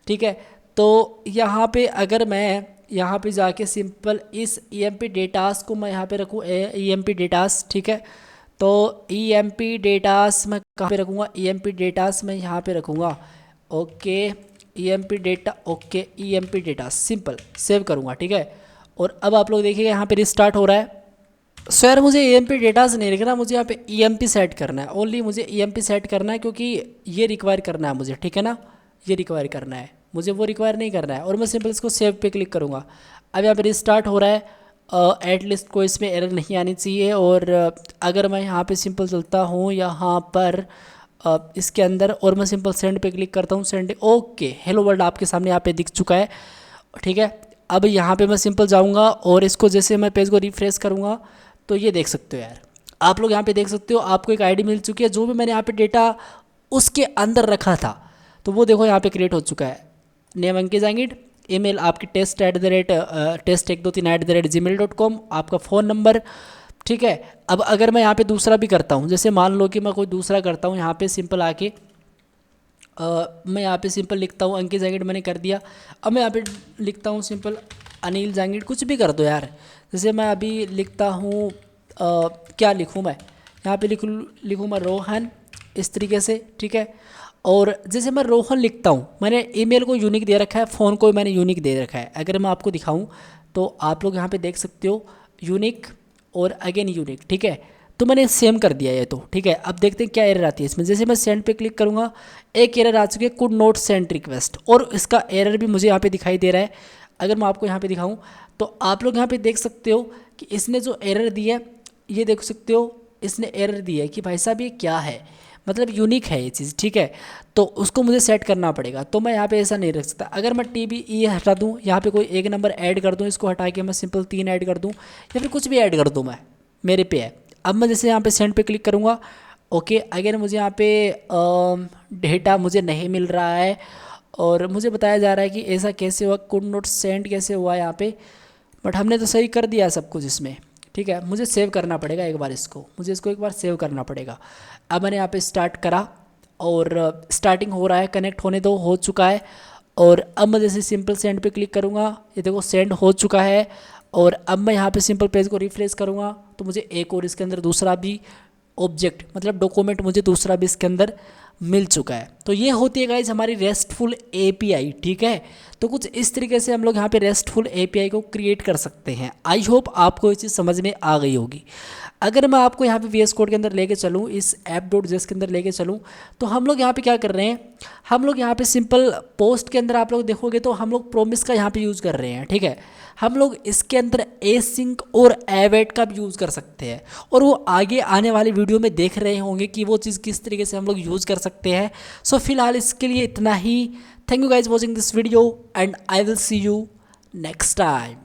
ठीक है। तो यहाँ पे अगर मैं यहाँ पे जाके सिंपल इस EMP डेटास को मैं यहाँ पे रखूँ, EMP डेटास, ठीक है। तो EMP डेटास मैं कहाँ पे रखूँगा, EMP डेटास मैं यहाँ पे रखूँगा, okay EMP data, okay EMP datas, simple save करूँगा, ठीक है। और अब आप लोग देखिएगा यहाँ पे रिस्टार्ट हो रहा है। सो यार मुझे EMP डेटास नहीं लिखना, मुझे यहाँ पे EMP सेट करना है, ओनली मुझे EMP सेट करना है, क्योंकि ये रिक्वायर करना है मुझे, ठीक है ना, ये रिक्वायर करना है मुझे, वो रिक्वायर नहीं करना है। और मैं सिंपल इसको सेव पे क्लिक करूँगा। अब यहाँ पे रिस्टार्ट हो रहा है, एटलीस्ट कोई इसमें एरर नहीं आनी चाहिए। और अगर मैं यहाँ पे सिंपल चलता हूँ यहाँ पर इसके अंदर, और मैं सिंपल सेंड पे क्लिक करता हूँ, सेंड, ओके हेलो वर्ल्ड आपके सामने यहाँ पे दिख चुका है, ठीक है। अब यहाँ पे मैं सिंपल जाऊँगा और इसको जैसे मैं पेज को रिफ्रेश करूँगा तो ये देख सकते हो यार, आप लोग यहाँ पे देख सकते हो, आपको एक आईडी मिल चुकी है। जो भी मैंने यहाँ पे डेटा उसके अंदर रखा था तो वो देखो यहाँ पे क्रिएट हो चुका है। नेम अंकित जांगीड़, ईमेल आपकी test@test123@gmail.com, आपका फ़ोन नंबर, ठीक है। अब अगर मैं यहाँ पे दूसरा भी करता हूँ, जैसे मान लो कि मैं कोई दूसरा करता हूँ, यहाँ पे सिंपल आके मैं यहाँ पे सिंपल लिखता हूँ अंकित जांगिड, मैंने कर दिया। अब मैं यहाँ पे लिखता हूँ सिंपल अनिल जांगिड, कुछ भी कर दो यार। जैसे मैं अभी लिखता हूँ क्या लिखूँ मैं, यहाँ पे लिखूँ मैं रोहन, इस तरीके से, ठीक है। और जैसे मैं रोहन लिखता हूँ, मैंने ईमेल को यूनिक दे रखा है, फ़ोन को मैंने यूनिक दे रखा है। अगर मैं आपको दिखाऊँ तो आप लोग यहाँ पे देख सकते हो यूनिक और अगेन यूनिक, ठीक है। तो मैंने सेम कर दिया ये तो, ठीक है। अब देखते हैं क्या एरर आती है इसमें। जैसे मैं सेंड पे क्लिक करूँगा, एक एरर आ चुकी है, कुड नॉट सेंड रिक्वेस्ट, और इसका एरर भी मुझे यहाँ पे दिखाई दे रहा है। अगर मैं आपको यहाँ पे दिखाऊँ तो आप लोग यहाँ पे देख सकते हो कि इसने जो एरर दी है, ये देख सकते हो इसने एरर दी है कि भाई साहब ये क्या है, मतलब यूनिक है ये चीज़, ठीक है। तो उसको मुझे सेट करना पड़ेगा। तो मैं यहाँ पे ऐसा नहीं रख सकता। अगर मैं TBE हटा दूँ, यहाँ पे कोई एक नंबर ऐड कर दूँ, इसको हटा के मैं सिंपल 3 ऐड कर दूँ, या फिर कुछ भी ऐड कर दूँ, मैं मेरे पे है। अब मैं जैसे यहाँ पे सेंड पे क्लिक करूँगा, ओके, अगर मुझे यहाँ पे डेटा मुझे नहीं मिल रहा है और मुझे बताया जा रहा है कि ऐसा कैसे हुआ, कुड नॉट सेंड कैसे हुआ यहाँ पे, बट हमने तो सही कर दिया सब कुछ इसमें, ठीक है। मुझे सेव करना पड़ेगा एक बार इसको, मुझे इसको एक बार सेव करना पड़ेगा। अब मैंने यहाँ पे स्टार्ट करा और स्टार्टिंग हो रहा है, कनेक्ट होने दो, हो चुका है। और अब मैं जैसे सिंपल सेंड पे क्लिक करूँगा, ये देखो सेंड हो चुका है। और अब मैं यहाँ पे सिंपल पेज को रिफ्रेश करूँगा तो मुझे एक और इसके अंदर दूसरा भी ऑब्जेक्ट, मतलब डॉक्यूमेंट मुझे दूसरा भी इसके अंदर मिल चुका है। तो ये होती है गाइज हमारी रेस्टफुल API, ठीक है। तो कुछ इस तरीके से हम लोग यहाँ पे रेस्टफुल API को क्रिएट कर सकते हैं। आई होप आपको ये चीज़ समझ में आ गई होगी। अगर मैं आपको यहाँ पे VS कोड के अंदर लेके चलूँ, इस app.js के अंदर लेके चलूँ, तो हम लोग यहाँ पे क्या कर रहे हैं, हम लोग यहाँ पे सिंपल पोस्ट के अंदर आप लोग देखोगे तो हम लोग प्रोमिस का यहाँ पे यूज़ कर रहे हैं, ठीक है। हम लोग इसके अंदर एसिंक और await का भी यूज़ कर सकते हैं, और वो आगे आने वाली वीडियो में देख रहे होंगे कि वो चीज़ किस तरीके से हम लोग यूज़ कर सकते हैं। सो फिलहाल इसके लिए इतना ही। Thank you guys watching this video and I will see you next time.